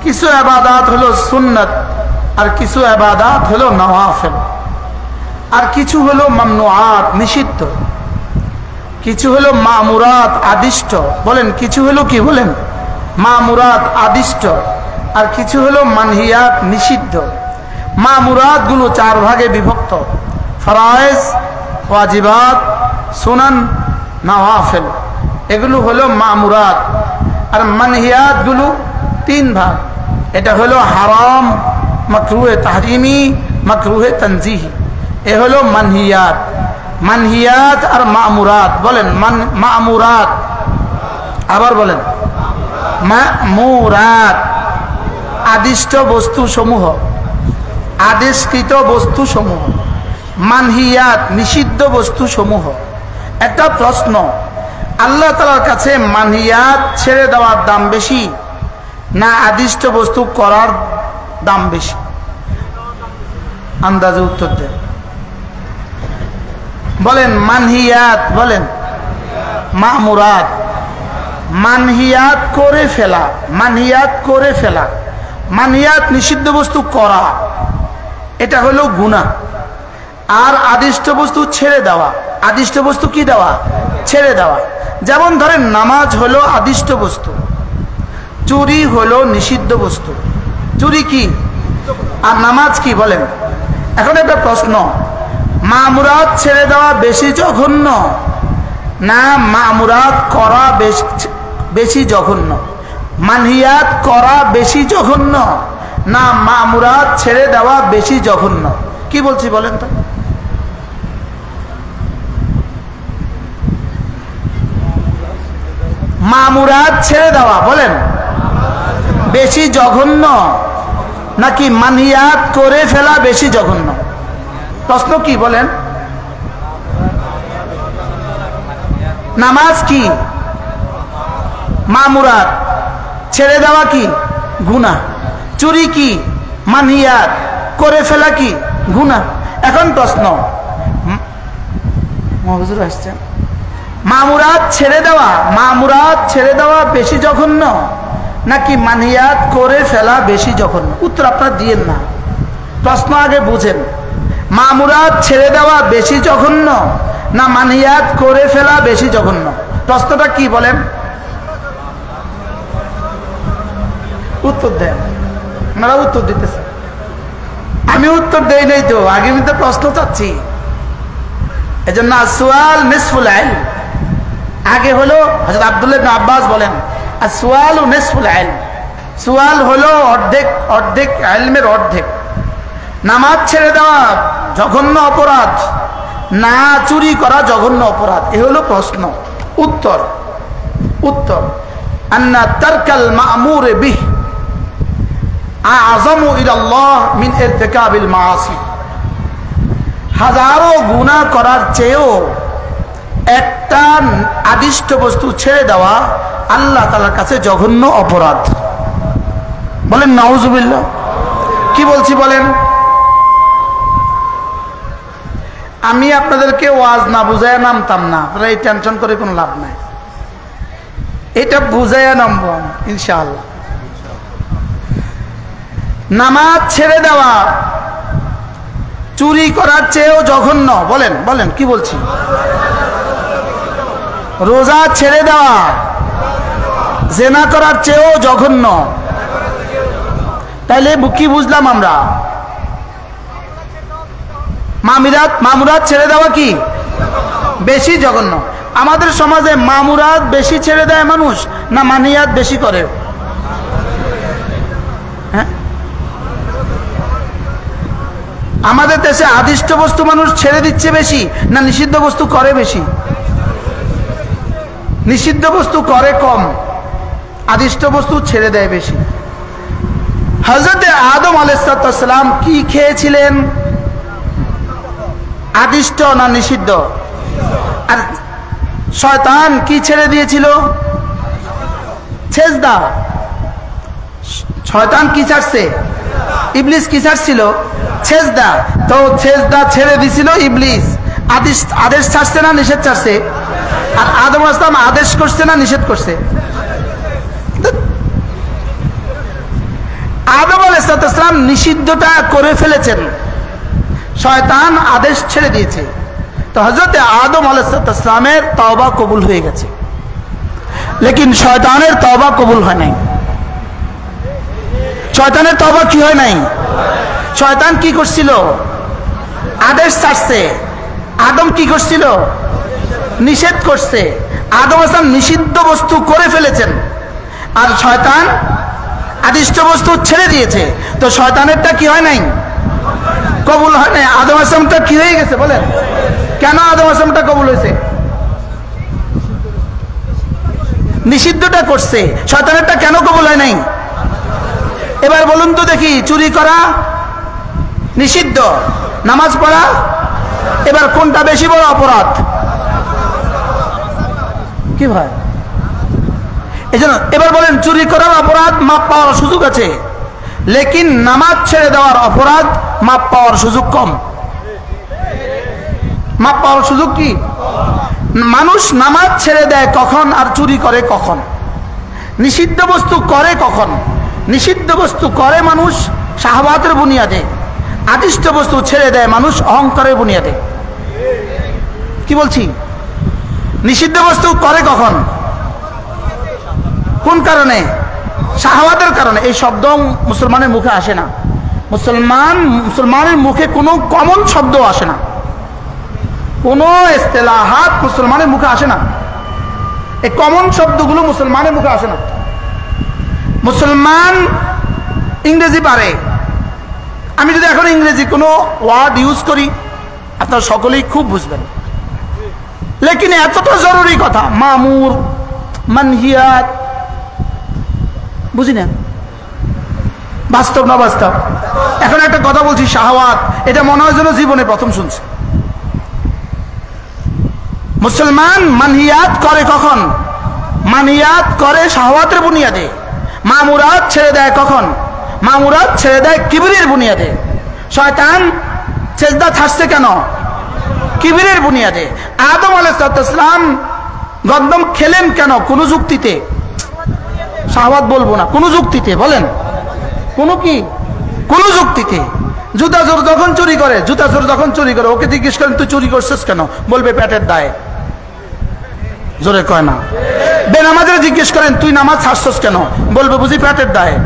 কিছু ইবাদত হলো সুন্নাত, আর কিছু ইবাদত হলো নওয়াফিল, আর কিছু হলো মামনুআত নিষিদ্ধ, কিছু হলো মামুরাত আদিষ্ট। বলেন কিছু হলো কি? বলেন মামুরাত আদিষ্ট, আর কিছু হলো মানহিয়াত নিষিদ্ধ। মামুরাত গুলো চার ভাগে বিভক্ত: ফরায়েজ, ওয়াজিবাত, সুনান, নওয়াফিল। এগুলো হলো মামুরাত। আর মানহিয়াত গুলো তিন ভাগ। এটা হলো হারাম, মাকরুহে তাহরিমি, মাকরুহে তানজিহি। এ হলো মানহিয়াত। মানহিয়াত আর মামুরাত। বলেন মামুরাত, আবার বলেন মামুরাত। আদিষ্ট বস্তু সমূহ, আদেশকৃত বস্তু সমূহ। মানহিয়াত নিষিদ্ধ বস্তু সমূহ। একটা প্রশ্ন, আল্লাহ তাআলার কাছে মানহিয়াত ছেড়ে দেওয়ার দাম বেশি না আদিষ্ট বস্তু করার দাম বেশি? আন্দাজে উত্তর দেন। বলেন মানহিয়াত, বলেন মামুরাত। মানহিয়াত করে ফেলা, মানহিয়াত করে ফেলা, মানহিয়াত নিষিদ্ধ বস্তু করা, এটা হলো গুনাহ। আর আদিষ্ট বস্তু ছেড়ে দেওয়া, আদিষ্ট বস্তু কি দেওয়া? ছেড়ে দেওয়া। যেমন ধরেন নামাজ হলো আদিষ্ট বস্তু, চুরি হলো নিষিদ্ধ বস্তু। চুরি কি আর নামাজ কি? বলেন। এখন একটা প্রশ্ন, মামুরাত ছেড়ে দেওয়া বেশি জঘন্য না মামুরাত করা বেশি জঘন্য? মানহিয়াত করা বেশি জঘন্য না মামুরাত ছেড়ে দেওয়া বেশি জঘন্য? কি বলছি বলেন তো? মামুরাত ছেড়ে দেওয়া বলেন বেশি জঘন্য নাকি মানহিয়াত করে ফেলা বেশি জঘন্য? প্রশ্ন কি বলেন? নামাজ কি মামুরাত, ছেড়ে দেওয়া কি গুনাহ। চুরি কি মানহিয়াত, করে ফেলা কি গুনাহ। এখন প্রশ্ন, হুজুর আসছেন, মামুরাত ছেড়ে দেওয়া, মামুরাত ছেড়ে দেওয়া বেশি জঘন্য নাকি মানহিয়াত করে ফেলা বেশি জঘন্য? উত্তর আপনারা দিয়েন না, প্রশ্ন আগে বুঝেন। মামুরাত ছেড়ে দেওয়া বেশি জঘন্য না মানহিয়াত করে ফেলা বেশি জঘন্য? প্রশ্নটা কি বলেন? উত্তর দেন। আপনারা উত্তর দিতেছেন, আমি উত্তর দেই নাই তো, আগে আমি তো প্রশ্ন চাচ্ছি। এজন্য সুয়াল নিসফুল ইলম। আগে হলো হযরত আব্দুল্লাহ ইবনে আব্বাস বলেন আসওয়াল নিসফুল ইলম। সুয়াল হলো অর্ধেক, অর্ধেক ইলমের অর্ধেক। নামাজ ছেড়ে দেওয়া জঘন্য অপরাধ না চুরি করা জঘন্য অপরাধ? এ হলো প্রশ্ন। উত্তর, উত্তর আন্না তারকাল মা'মুর বিহ আ'যামু ইলাল্লাহ মিন ইরতিকাবিল মাআসি। হাজারো গুনাহ করার চেয়েও একটা আদিষ্ট বস্তু ছেড়ে দেওয়া আল্লাহ তাআলার কাছে জঘন্য অপরাধ। বলেন নাউজুবিল্লাহ। কি বলছি বলেন? আমি আপনাদেরকে ওয়াজ না বুঝাইয়া নামতাম না, আপনারা এই টেনশন করে কোনো লাভ নাই। এটা বুঝাইয়া নামবো ইনশাআল্লাহ। নামাজ ছেড়ে দেওয়া চুরি করার চেয়েও জঘন্য। বলেন, বলেন কি বলছি? রোজা ছেড়ে দেওয়া জিনা করার চেয়েও জঘন্য। তাইলে কি বুঝলাম আমরা? মামুরাত ছেড়ে দেওয়া কি বেশি জঘন্য? আমাদের সমাজে মামুরাত বেশি ছেড়ে দেয় মানুষ না মানহিয়াত বেশি করে? হ্যাঁ, আমাদের দেশে আদিষ্ট বস্তু মানুষ ছেড়ে দিচ্ছে বেশি না নিষিদ্ধ বস্তু করে বেশি? নিষিদ্ধ বস্তু করে কম, আদিষ্ট বস্তু ছেড়ে দেয় বেশি। হযরত আদম আলাইহিস সালাম কি খেয়েছিলেন? আদিষ্ট না নিষিদ্ধ? আর শয়তান কি ছেড়ে দিয়েছিল? সেজদা। শয়তান কি ছাড়ছে? ইবলিস কি ছাড়ছিল? সেজদা। তো সেজদা ছেড়ে দিছিল ইবলিস। আদেশ ছাড়ছে না নিষেধ ছাড়ছে? আর আদম আলাইহিস সালাম আদেশ করছে না নিষেধ করছে? আলাইহিস সালাম নিষিদ্ধটা করে ফেলেছেন, শয়তান আদেশ ছেড়ে দিয়েছে, তো হযরত আদম আলাইহিস সালামের তওবা কবুল হয়ে গেছে, লেকিন শয়তানের তওবা কবুল হয় নাই। শয়তানের তওবা কি হয় নাই? শয়তান কি করছিল? আদেশ ছাড়ছে। আদম কি করছিল? নিষেধ করছে। আদম আসলাম নিষিদ্ধ বস্তু করে ফেলেছেন, আর শয়তান আদিষ্ট বস্তু ছেড়ে দিয়েছে, তো শয়তানেরটা কি হয় নাই? কবুল হয় নাই। আদম আসলামটা কি হয়ে গেছে বলেন? কেন আদম আসলামটা কবুল হয়েছে? নিষিদ্ধটা করছে, শয়তানেরটা কেন কবুল হয় নাই? এবার বলুন তো দেখি, চুরি করা নিষিদ্ধ, নামাজ পড়া, এবার কোনটা বেশি বড় অপরাধ? কি ভাই? এই জন্য এবার বলেন, চুরি করার অপরাধ মাপ পাওয়ার সুযোগ আছে, লেকিন নামাজ ছেড়ে দেওয়ার অপরাধ মাপ পাওয়ার সুযোগ কম। মাপ পাওয়ার সুযোগ কি? মানুষ নামাজ ছেড়ে দেয় কখন আর চুরি করে কখন? নিষিদ্ধ বস্তু করে কখন? নিষিদ্ধ বস্তু করে মানুষ শাহওয়াতের বুনিয়াদে, আদিষ্ট বস্তু ছেড়ে দেয় মানুষ অহংকারের বুনিয়াদে। কি বলছি? নিষিদ্ধ বস্তু করে কখন? কোন কারণে? শাহওয়াতের কারণে। এই শব্দ মুসলমানের মুখে আসে না। মুসলমানের মুখে কোনো কমন শব্দ আসে না, কোনো ইস্তেলাহাত মুসলমানের মুখে আসে না। এই কমন শব্দগুলো মুসলমানের মুখে আসে না। মুসলমান ইংরেজি পারে। আমি যদি এখন ইংরেজি কোনো ওয়ার্ড ইউজ করি, আপনারা সকলেই খুব বুঝবেন, লেকিন এতটা জরুরি কথা মামুর, মানহিয়াত, বুঝি না। বাস্তব না বাস্তব? এখন একটা কথা বলছি, শাহওয়াত, এটা মনে হয় যেন জীবনে প্রথম শুনছে। মুসলমান মানহিয়াত করে কখন? মানহিয়াত করে শাহওয়াতের বুনিয়াদে। মামুরাত ছেড়ে দেয় কখন? মামুরাত ছেড়ে দেয় কিবরির বুনিয়াদে। শয়তান সেজদা ছাড়ছে কেন? কিবরির বুনিয়াদে। আদম আলাইহিস সালাম গন্ধম খেলেন কেন? কোন যুক্তিতে? শাহওয়াত বলবো না, কোন যুক্তিতে বলেন? কোন কি? কোন যুক্তিতে। জুতা চোর যখন চুরি করে, জুতা চোর যখন চুরি করে, ওকে জিজ্ঞেস করেন তুই চুরি করছিস কেন? বলবে পেটের দায়ে। জোরে কয় না। বেনামাজের জিজ্ঞেস করেন তুই নামাজ ছাড়ছস কেন? বলবে বুঝি পেটের দায়ে।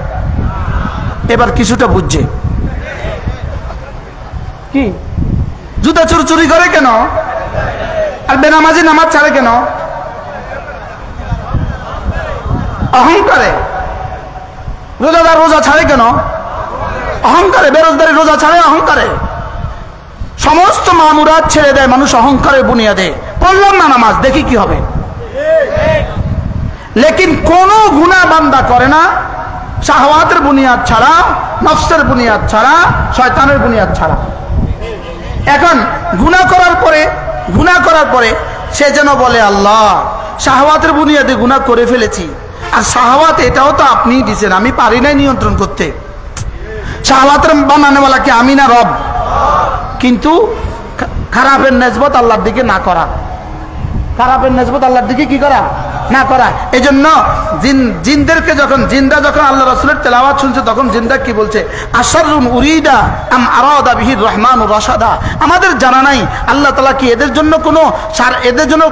এবার কিছুটা বুঝছে। কি? জুতা চোর চুরি করে কেন? আর বেনামাজি নামাজ ছাড়ে কেন? অহংকারে। রোজাদার রোজা ছাড়ে কেন? অহংকারে। বেরোজগারি রোজা ছাড়ে অহংকারে। সমস্ত মামুরাত ছেড়ে দেয় মানুষ অহংকারের বুনিয়াদে। পড়লাম না নামাজ, দেখি কি হবে। লেকিন কোন গুনাহ বান্দা করে না শাহওয়াতের বুনিয়াদ ছাড়া, নফসের বুনিয়াদ ছাড়া, শয়তানের বুনিয়াদ ছাড়া। এখন গুনাহ করার পরে সে যেন বলে আল্লাহ শাহওয়াতের বুনিয়াদে গুনাহ করে ফেলেছি, আর শাহওয়াত এটাও তো আপনিই দিয়েছেন, আমি পারি নাই নিয়ন্ত্রণ করতে। শাহওয়াতের বানানেওয়ালা কি আমি না রব? কিন্তু খারাপের নেসবত আল্লাহর দিকে না করা, খারাপের নেসবত আল্লাহর দিকে কি করা? না করা। এই জন্য জিনদেরকে জিনরা যখন আল্লাহ রাসূলের তেলাওয়াত শুনছে, তখন জিনরা কি বলছে? আশারুন উরিদা আম আরাদা বিহির রহমানুর রাশাদা। আমাদের জানা নাই আল্লাহ তাআলা কি এদের জন্য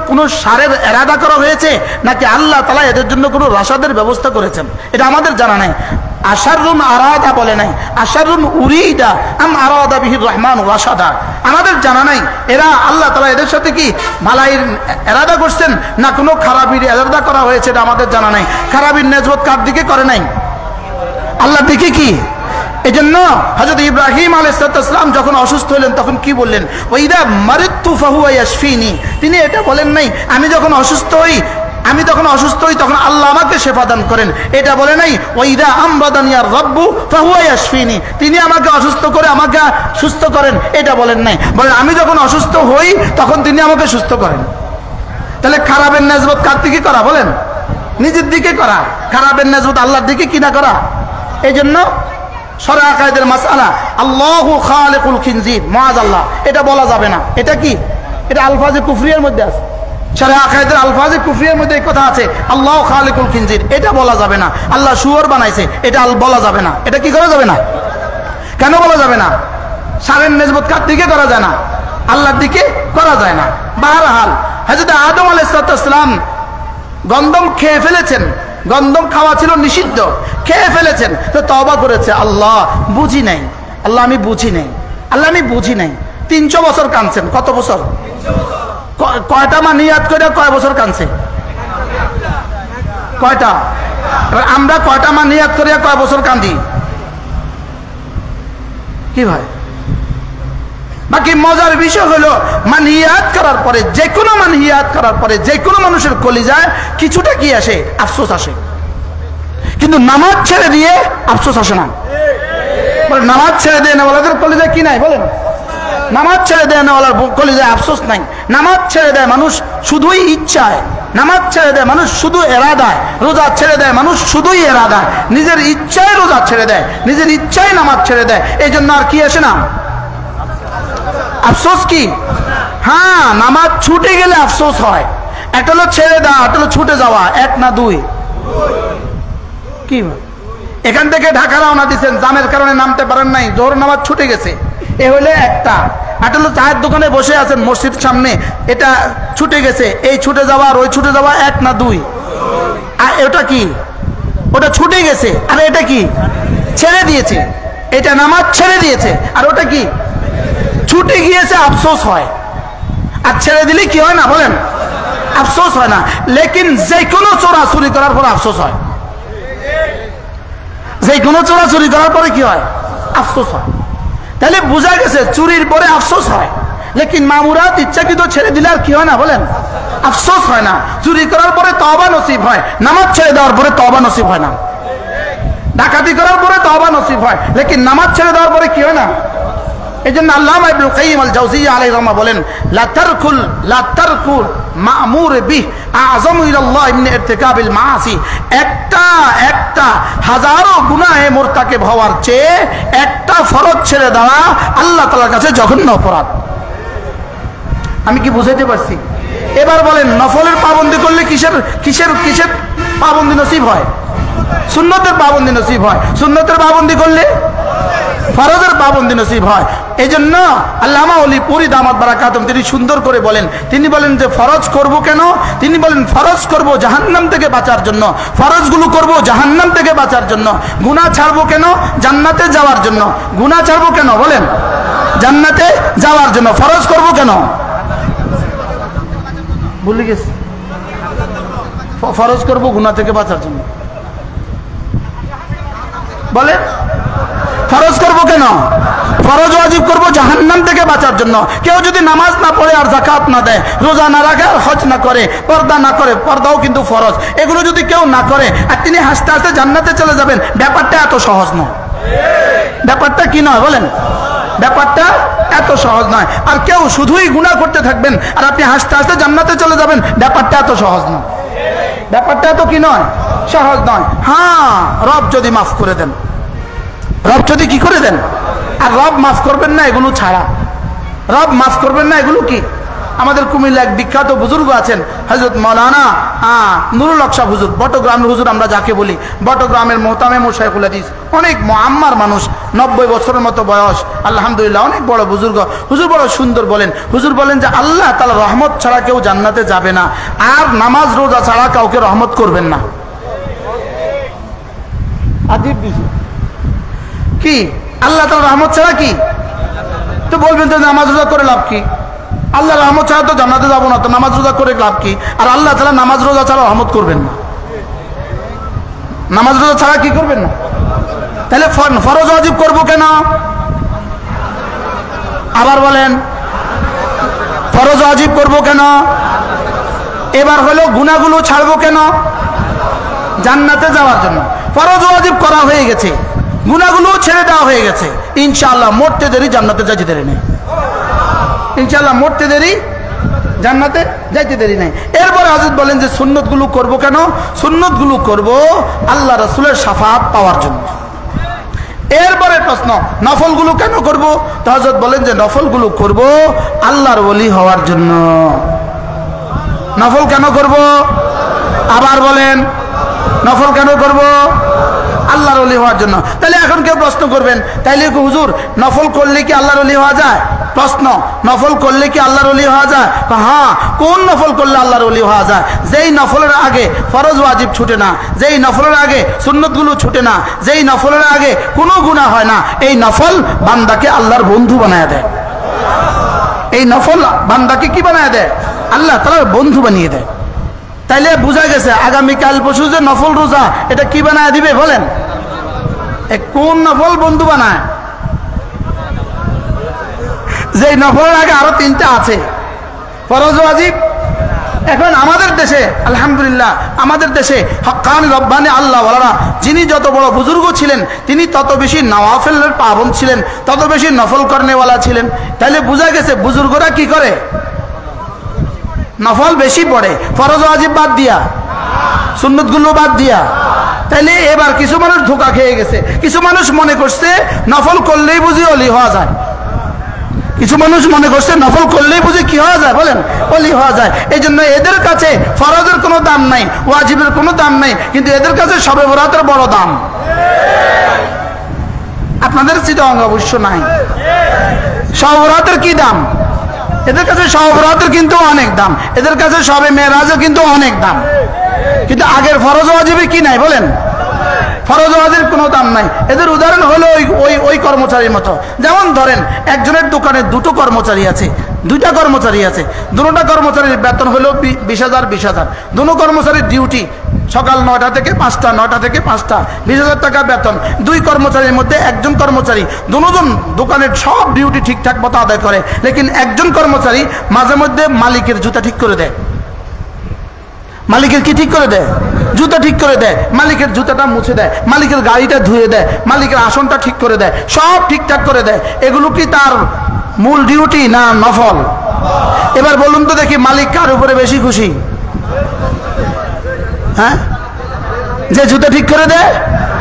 কোনো সারের এরাদা করা হয়েছে, নাকি আল্লাহ তাআলা এদের জন্য কোনো রাশাদের ব্যবস্থা করেছেন, এটা আমাদের জানা নাই। আশারুন আরাদা বলে নাই, আশারুন উরিদা আম আরাদা বিহির রহমানুর রাশাদা। আমাদের জানা নাই এরা আল্লাহ তাআলা এদের সাথে কি ভালাইয়ের এরাদা করছেন, না কোনো খারাপির এরাদা করা হয়েছে, এটা আমাদের জানা নাই। খারাপির নেসবত কার দিকে করে নাই? আল্লাহর দিকে। কি এই জন্য হযরত ইব্রাহিম আলাইহিস সালাম যখন অসুস্থ হলেন তখন কি বললেন? ওয়াইদা মারিতু ফাহুয়া ইয়াশফিনি। তিনি এটা বলেন নাই আমি যখন অসুস্থ হই তখন আল্লাহ আমাকে শেফা দান করেন, এটা বলে নাই। ওয়াইদা আমরাদানিয়ার রাব্বু ফাহুয়া ইয়াশফিনি। তিনি আমাকে অসুস্থ করে আমাকে সুস্থ করেন, এটা বলেন নাই। বলেন আমি যখন অসুস্থ হই তখন তিনি আমাকে সুস্থ করেন। তাহলে খারাপের নেসবত কার দিকে করা? বলেন, নিজের দিকে করা। খারাপের নেসবত আল্লাহর দিকে কি না করা। এই জন্য শরআ আকায়েদের মাসআলা আল্লাহু খালিকুল খিনজির মাআযাল্লাহ, এটা বলা যাবে না। এটা কি? এটা আলফাজে কুফরিয়ার মধ্যে আছে। শরআ আকায়েদের আলফাজে কুফরিয়ার মধ্যে এই কথা আছে, আল্লাহু খালিকুল খিনজির, এটা বলা যাবে না। আল্লাহ শুয়োর বানাইছে, এটা বলা যাবে না। এটা কি করা যাবে না? কেন বলা যাবে না? সারের নিসবত কার দিকে করা যায় না? আল্লাহর দিকে করা যায় না। বাহরহাল হযরত আদম আলাইহিস সালাম গন্ধম খেয়ে ফেলেছেন, গন্ধম খাওয়া ছিল নিষিদ্ধ, খেয়ে ফেলেছেন, তো তওবা করেছে, আল্লাহ বুঝি নাই, আল্লাহ আমি বুঝি নাই, আল্লাহ আমি বুঝি নাই। 300 বছর কাঁদছেন। কত বছর? কয়টা মানিয়াত করে কয় বছর কাঁদছে? কয়টা? আমরা কয়টা মানিয়াত করে কয় বছর কাঁদি? কি ভাই? বাকি মজার বিষয় হলো মানহিয়াত করার পরে, যে কোনো মানহিয়াত করার পরে যে কোনো মানুষের কলিজায় কিছুটা কি আসে? আফসোস আসে। কিন্তু নামাজ ছেড়ে দিয়ে আফসোস আসে না। নামাজ ছেড়ে দিয়ে নেওয়ালাদের কলিজায় কি নাই বলেন? নামাজ ছেড়ে দেয় নেওয়ালার কলিজায় আফসোস নাই। নামাজ ছেড়ে দেয় মানুষ শুধুই ইচ্ছায়, নামাজ ছেড়ে দেয় মানুষ শুধু এরাদায়, রোজা ছেড়ে দেয় মানুষ শুধুই এরাদায়, নিজের ইচ্ছায় রোজা ছেড়ে দেয়, নিজের ইচ্ছায় নামাজ ছেড়ে দেয়। এই জন্য আর কি আসে না? আফসোস কি? হ্যাঁ, নামাজ ছুটে গেলে আফসোস হয়। একটা হলো ছেড়ে দেওয়া, একটা হলো ছুটে যাওয়া। এক না দুই? কি এখান থেকে ঢাকা রওনা দিচ্ছেন, জামের কারণে নামতে পারেন নাই, জোহর নামাজ ছুটে গেছে, এ হলে একটা। একটা হলো চায়ের দোকানে বসে আছেন মসজিদ সামনে, এটা ছুটে গেছে। এই ছুটে যাওয়া আর ওই ছুটে যাওয়া এক না দুই? আর ওটা কি? ওটা ছুটে গেছে। আর এটা কি? ছেড়ে দিয়েছে। এটা নামাজ ছেড়ে দিয়েছে, আর ওটা কি? ছুটে গিয়েছে, আফসোস হয়। আর ছেড়ে দিলে কি হয় না বলেন? আফসোস হয় না। লেকিন যে কোনো চোরাচুরি করার পর আফসোস হয়। যে কোনো চোরাচুরি করার পরে কি হয়? আফসোস হয়। তাহলে বোঝা গেছে চুরির পরে আফসোস হয়, লেকিন মামুরাত ইচ্ছাকৃত ছেড়ে দিলে আর কি হয় না বলেন? আফসোস হয় না। চুরি করার পরে তওবা নসিব হয়, নামাজ ছেড়ে দেওয়ার পরে তওবা নসিব হয় না। ডাকাতি করার পরে তওবা নসিব হয়, লেকিন নামাজ ছেড়ে দেওয়ার পরে কি হয় না? এই জন্য আল্লামা ইবনুল কাইয়্যিম আল জাওজিয়্যা আলাইহি রাহমাতুল্লাহ বলেন, লা তারকুল মা'মুর বিহ আ'যামু ইলাল্লাহ মিন ইরতিকাবিল মাআসি। একটা হাজারো গুনাহে মুরতাকিব হওয়ার চেয়ে একটা ফরজ ছেড়ে দেওয়া আল্লাহ তাআলার কাছে জঘন্য অপরাধ। আমি কি বুঝাইতে পারছি? এবার বলেন, নফলের পাবন্দি করলে কিসের পাবন্দি নসিব হয়? সুন্নতের পাবন্দি নসিব হয়। সুন্নতের পাবন্দি করলে ফরজের পাবন্দি নসিব হয়। এই জন্য আল্লামা ওলি পুরি দামাত বারাকাতুম তিনি সুন্দর করে বলেন, তিনি বলেন যে ফরজ করব কেন? তিনি বলেন ফরজ করব জাহান্নাম থেকে বাঁচার জন্য, ফরজগুলো করব জাহান্নাম থেকে বাঁচার জন্য। গুনাহ ছাড়বো কেন? জান্নাতে যাওয়ার জন্য। গুনাহ ছাড়বো কেন বলেন? জান্নাতে যাওয়ার জন্য। ফরজ করব কেন? ভুলে গেছি। ফরজ করব গুনাহ থেকে বাঁচার জন্য। বলেন, ফরজ করব কেন? ফরজ ওয়াজিব করব জাহান্নাম থেকে বাঁচার জন্য। কেউ যদি নামাজ না পড়ে আর যাকাত না দেয়, রোজা না রাখে আর হজ না করে, পর্দা না করে, পর্দাও কিন্তু ফরজ, এগুলো যদি কেউ না করে আর তিনি হাসতে হাসতে জান্নাতে চলে যাবেন, ব্যাপারটা এত সহজ নয়। ব্যাপারটা কি নয় বলেন? ব্যাপারটা এত সহজ নয়। আর কেউ শুধুই গুনাহ করতে থাকবেন আর আপনি হাসতে হাসতে জান্নাতে চলে যাবেন, ব্যাপারটা এত সহজ নয়। ব্যাপারটা এত কি নয়? সহজ নয়। হ্যাঁ, রব যদি মাফ করে দেন, রব যদি কি করে দেন, আর রব মাফ করবেন না এগুলো ছাড়া, রব মাফ করবেন না এগুলো কি? আমাদের কুমিল্লা এক বিখ্যাত বুজুর্গ আছেন, হযরত মাওলানা নুরুল হক সাহেব হুজুর, বটগ্রামের হুজুর আমরা যাকে বলি, বটগ্রামের মোহতামেম শাইখুল হাদিস, অনেক মুআম্মার মানুষ, 90 বছরের মতো বয়স, আলহামদুলিল্লাহ অনেক বড় বুজুর্গ। হুজুর বড় সুন্দর বলেন, হুজুর বলেন যে আল্লাহ তাআলা রহমত ছাড়া কেউ জান্নাতে যাবে না, আর নামাজ রোজা ছাড়া কাউকে রহমত করবেন না। আদিব বিষয় কি? আল্লাহ তাআলা রহমত ছাড়া কি? তো বলবেন তো নামাজ রোজা করে লাভ কি? আল্লাহ রহমত ছাড়া তো জান্নাতে যাবো না, তো নামাজ রোজা করে লাভ কি? আর আল্লাহ তাআলা নামাজ রোজা ছাড়া রহমত করবেন না। নামাজ রোজা ছাড়া কি করবেন না? তাহলে ফরজ ওয়াজিব করব কেন? আবার বলেন, ফরজ ওয়াজিব করব কেন? এবার হলো গুনাহগুলো ছাড়বো কেন? জান্নাতে যাওয়ার জন্য। ফরজ ওয়াজিব করা হয়ে গেছে, গুনাহগুলো ছেড়ে দেওয়া হয়ে গেছে, ইনশাআল্লাহ মরতে দেরি জান্নাতে যাইতে দেরি নেই। ইনশাআল্লাহ মরতে দেরি জান্নাতে যাইতে দেরি নেই। এরপরে হযরত বলেন যে সুন্নতগুলো করব কেন? সুন্নতগুলো করব আল্লাহ রাসূলের শাফাআত পাওয়ার জন্য। এরপরে প্রশ্ন, নফলগুলো কেন করব? তো হযরত বলেন যে নফলগুলো করব আল্লাহর ওলি হওয়ার জন্য। নফল কেন করব? আবার বলেন, নফল কেন করব? আল্লাহর ওলি হওয়ার জন্য। তাহলে এখন কেউ প্রশ্ন করবেন, তাইলে হুজুর নফল করলে কি আল্লাহর ওলি হওয়া যায়? প্রশ্ন, নফল করলে কি আল্লাহর ওলি হওয়া যায়? হ্যাঁ, কোন নফল করলে আল্লাহর ওলি হওয়া যায়? যেই নফলের আগে ফরজ ওয়াজিব ছুটে না, যেই নফলের আগে সুন্নতগুলো ছুটে না, যেই নফলের আগে কোনো গুনাহ হয় না, এই নফল বান্দাকে আল্লাহর বন্ধু বানায় দেয়। এই নফল বান্দাকে কি বানায় দেয়? আল্লাহ তাআলার বন্ধু বানিয়ে দেয়। তাইলে বোঝা গেছে আগামীকাল পরশু যে নফল রোজা, এটা কি বানায় দিবে বলেন? কোন নফল বন্ধু বানায়? যে নফলের আগে আরো তিনটা আছে, ফরজ ওয়াজিব। এখন আমাদের দেশে আলহামদুলিল্লাহ, আমাদের দেশে হক্কানি রব্বানি আল্লাহ ওয়ালারা যিনি যত বড় বুজুর্গ ছিলেন, তিনি তত বেশি নওয়াফিলের পাবন্দ ছিলেন, তত বেশি নফল করনেওয়ালা ছিলেন। তাইলে বোঝা গেছে বুজুর্গরা কি করে? নফল বেশি পড়ে, ফরজ ওয়াজিব বাদ দিয়া, সুন্নতগুলো বাদ দিয়া। তাইলে এবার কিছু মানুষ ধোঁকা খেয়ে গেছে। কিছু মানুষ মনে করছে নফল করলেই বুঝি ওলি হওয়া যায়। কিছু মানুষ মনে করছে নফল করলেই বুঝি কি হওয়া যায় বলেন? ওলি হওয়া যায়। এই জন্য এদের কাছে ফরজের কোনো দাম নাই, ওয়াজিবের কোনো দাম নাই, কিন্তু এদের কাছে শবে বরাতের বড় দাম। আপনাদের চিটাং অবশ্য নাই। শবে বরাতের কি দাম? এদের কাছে শবে বরাতের কিন্তু অনেক দাম, এদের কাছে শবে মেরাজের কিন্তু অনেক দাম। কিন্তু আগের ফরজ ওয়াজিবে কি নাই বলেন? ফরজ ওয়াজিবের কোনো দাম নাই। এদের উদাহরণ হলো ওই কর্মচারীর মতো। যেমন ধরেন একজনের দোকানে দুটো কর্মচারী আছে, দুইটা কর্মচারী আছে, দুটোটা কর্মচারীর বেতন হলো 20,000 20,000। দুটো কর্মচারীর ডিউটি সকাল 9টা থেকে 5টা, 9টা থেকে 5টা, 20,000 টাকা বেতন। দুই কর্মচারীর মধ্যে একজন কর্মচারী দুজন দোকানের সব ডিউটি ঠিকঠাক মতো আদায় করে, লেকিন একজন কর্মচারী মাঝে মধ্যে মালিকের জুতা ঠিক করে দেয়। মালিকের কি ঠিক করে দেয়? জুতা ঠিক করে দেয়। মালিকের জুতাটা মুছে দেয়, মালিকের গাড়িটা ধুয়ে দেয়, মালিকের আসনটা ঠিক করে দেয়, সব ঠিকঠাক করে দেয়। এগুলো কি তার মূল ডিউটি না নফল? এবার বলুন তো দেখি, মালিক কার উপরে বেশি খুশি? হ্যাঁ, যে জুতা ঠিক করে দেয়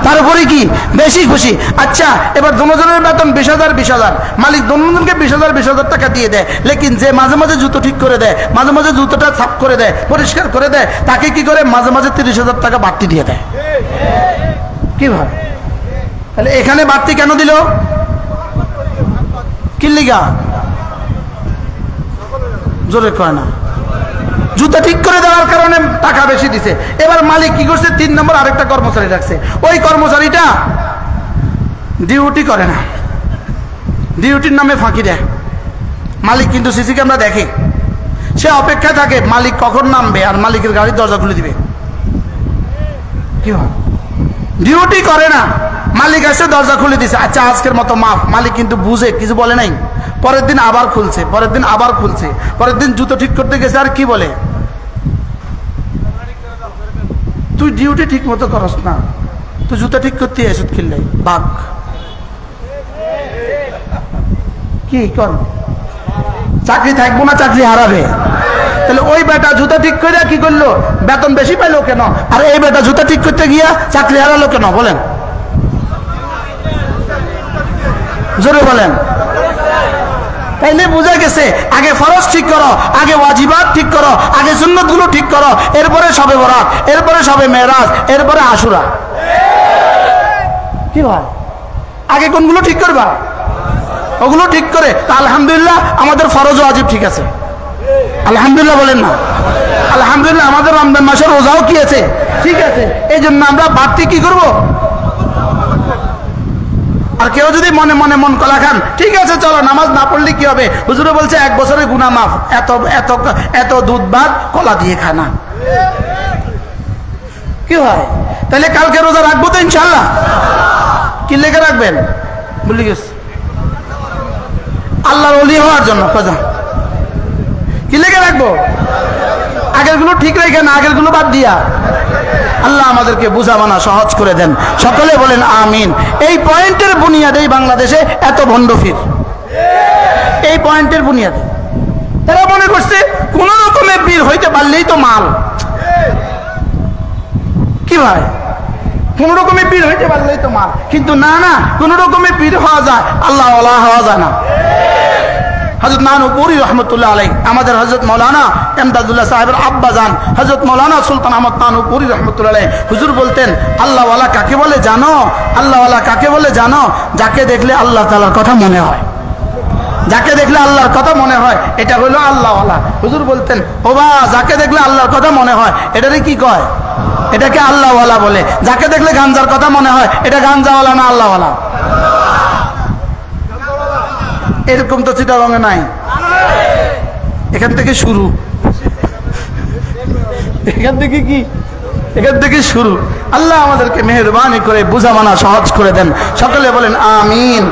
তার উপরে কি বেশি খুশি? আচ্ছা, এবার দুজনের বেতন 20,000 20,000, মালিক দুজনকে 20,000 20,000 টাকা দিয়ে দেয়, লেকিন যে মাঝে মাঝে জুতো ঠিক করে দেয়, মাঝে মাঝে জুতোটা সাফ করে দেয়, পরিষ্কার করে দেয়, তাকে কি করে মাঝে মাঝে 30,000 টাকা বাড়তি দিয়ে দেয়। কি ভাই? তাহলে এখানে বাড়তি কেন দিল? কি লিগা? জোরে কয় না। জুতা ঠিক করে দেওয়ার কারণে টাকা বেশি দিছে। এবার মালিক কি করছে? 3 নম্বর আরেকটা কর্মচারী রাখছে। ওই কর্মচারীটা ডিউটি করে না, ডিউটির নামে ফাঁকি দেয়। মালিক কিন্তু সিসি ক্যামেরা দেখে, সে অপেক্ষা থাকে মালিক কখন নামবে আর মালিকের গাড়ির দরজা খুলে দিবে। কি হয়? ডিউটি করে না, মালিক এসে দরজা খুলে দিছে, আচ্ছা আজকের মতো মাফ। মালিক কিন্তু বুঝে কিছু বলে নাই। পরের দিন আবার খুলছে, পরের দিন আবার খুলছে, পরের দিন জুতো ঠিক করতে গেছে, আর কি বলে, তুই ডিউটি ঠিক মতো করস না, তুই জুতা ঠিক করতে এসে খেললে বাঘ। কি কর? চাকরি থাকবো না, চাকরি হারাবে। তাহলে ওই বেটা জুতা ঠিক করে কি করলো? বেতন বেশি পাইলো কেন? আর এই বেটা জুতা ঠিক করতে গিয়া চাকরি হারালো কেন বলেন? জোরে বলেন। তাইলে বোঝা গেছে আগে ফরজ ঠিক করো, আগে ওয়াজিবাত ঠিক করো, আগে সুন্নতগুলো ঠিক করো, এরপরে শবে বরাত, এরপরে শবে মেরাজ, এরপরে আশুরা। কি ভাই? আগে কোনগুলো ঠিক করবা? ওগুলো ঠিক করে তা আলহামদুলিল্লাহ আমাদের ফরজ ওয়াজিব ঠিক আছে। আলহামদুলিল্লাহ বলেন না? আলহামদুলিল্লাহ আমাদের রমজান মাসের রোজাও কি আছে? ঠিক আছে। এই জন্য আমরা বাড়তি কি করব? আর কেউ যদি মনে মনে মন কলা খান, ঠিক আছে চলো নামাজ না পড়লে কি হবে? হুজুরে বলছে 1 বছরের গুনাহ মাফ, এত এত এত দুধ ভাত কলা দিয়ে খায় না। কি হয়? তাহলে কালকে রোজা রাখবো তো ইনশাআল্লাহ? কি লেগে রাখবেন? ভুলে গেছি। আল্লাহর ওলি হওয়ার জন্য। কথা কি লেগে রাখবো? আগের গুলো ঠিক রেখে না, আগের গুলো বাদ দিয়া। আল্লাহ আমাদেরকে বুঝা মানা সহজ করে দেন। সকলে বলেন আমিন। এই পয়েন্টের বুনিয়াদেই বাংলাদেশে এত ভণ্ডফির, এই পয়েন্টের বুনিয়াদে। তারা মনে করছে কোন রকমের পীর হইতে পারলেই তো মাল। কি ভাই? কোন রকমের পীর হইতে পারলেই তো মাল। কিন্তু না না, কোন রকমের পীর হওয়া যায়, আল্লাহ ওয়ালা হওয়া যায় না। হযরত নানুপুরি রহমতুল্লাহ আলাইহি, আমাদের হযরত মাওলানা এমদাদুল্লাহ সাহেবের আব্বা জান হযরত মাওলানা সুলতান আহমদ নানুপুরি রহমতুল্লাহ আলাইহি হুজুর বলতেন, আল্লাহওয়ালা কাকে বলে জানো? আল্লাহওয়ালা কাকে বলে জানো? যাকে দেখলে আল্লাহ তাআলার কথা মনে হয়, যাকে দেখলে আল্লাহর কথা মনে হয়, এটা হলো আল্লাহওয়ালা। হুজুর বলতেন, ও বা যাকে দেখলে আল্লাহর কথা মনে হয় এটারে কি কয়? এটাকে আল্লাহওয়ালা বলে। যাকে দেখলে গাঞ্জার কথা মনে হয় এটা গাঞ্জাওয়ালা না আল্লাহওয়ালা? এরকম তো চিটাগঙ্গে নাই। এখান থেকে শুরু, এখান থেকে কি, এখান থেকে শুরু। আল্লাহ আমাদেরকে মেহেরবানি করে বুঝা মানা সহজ করে দেন। সকলে বলেন আমিন।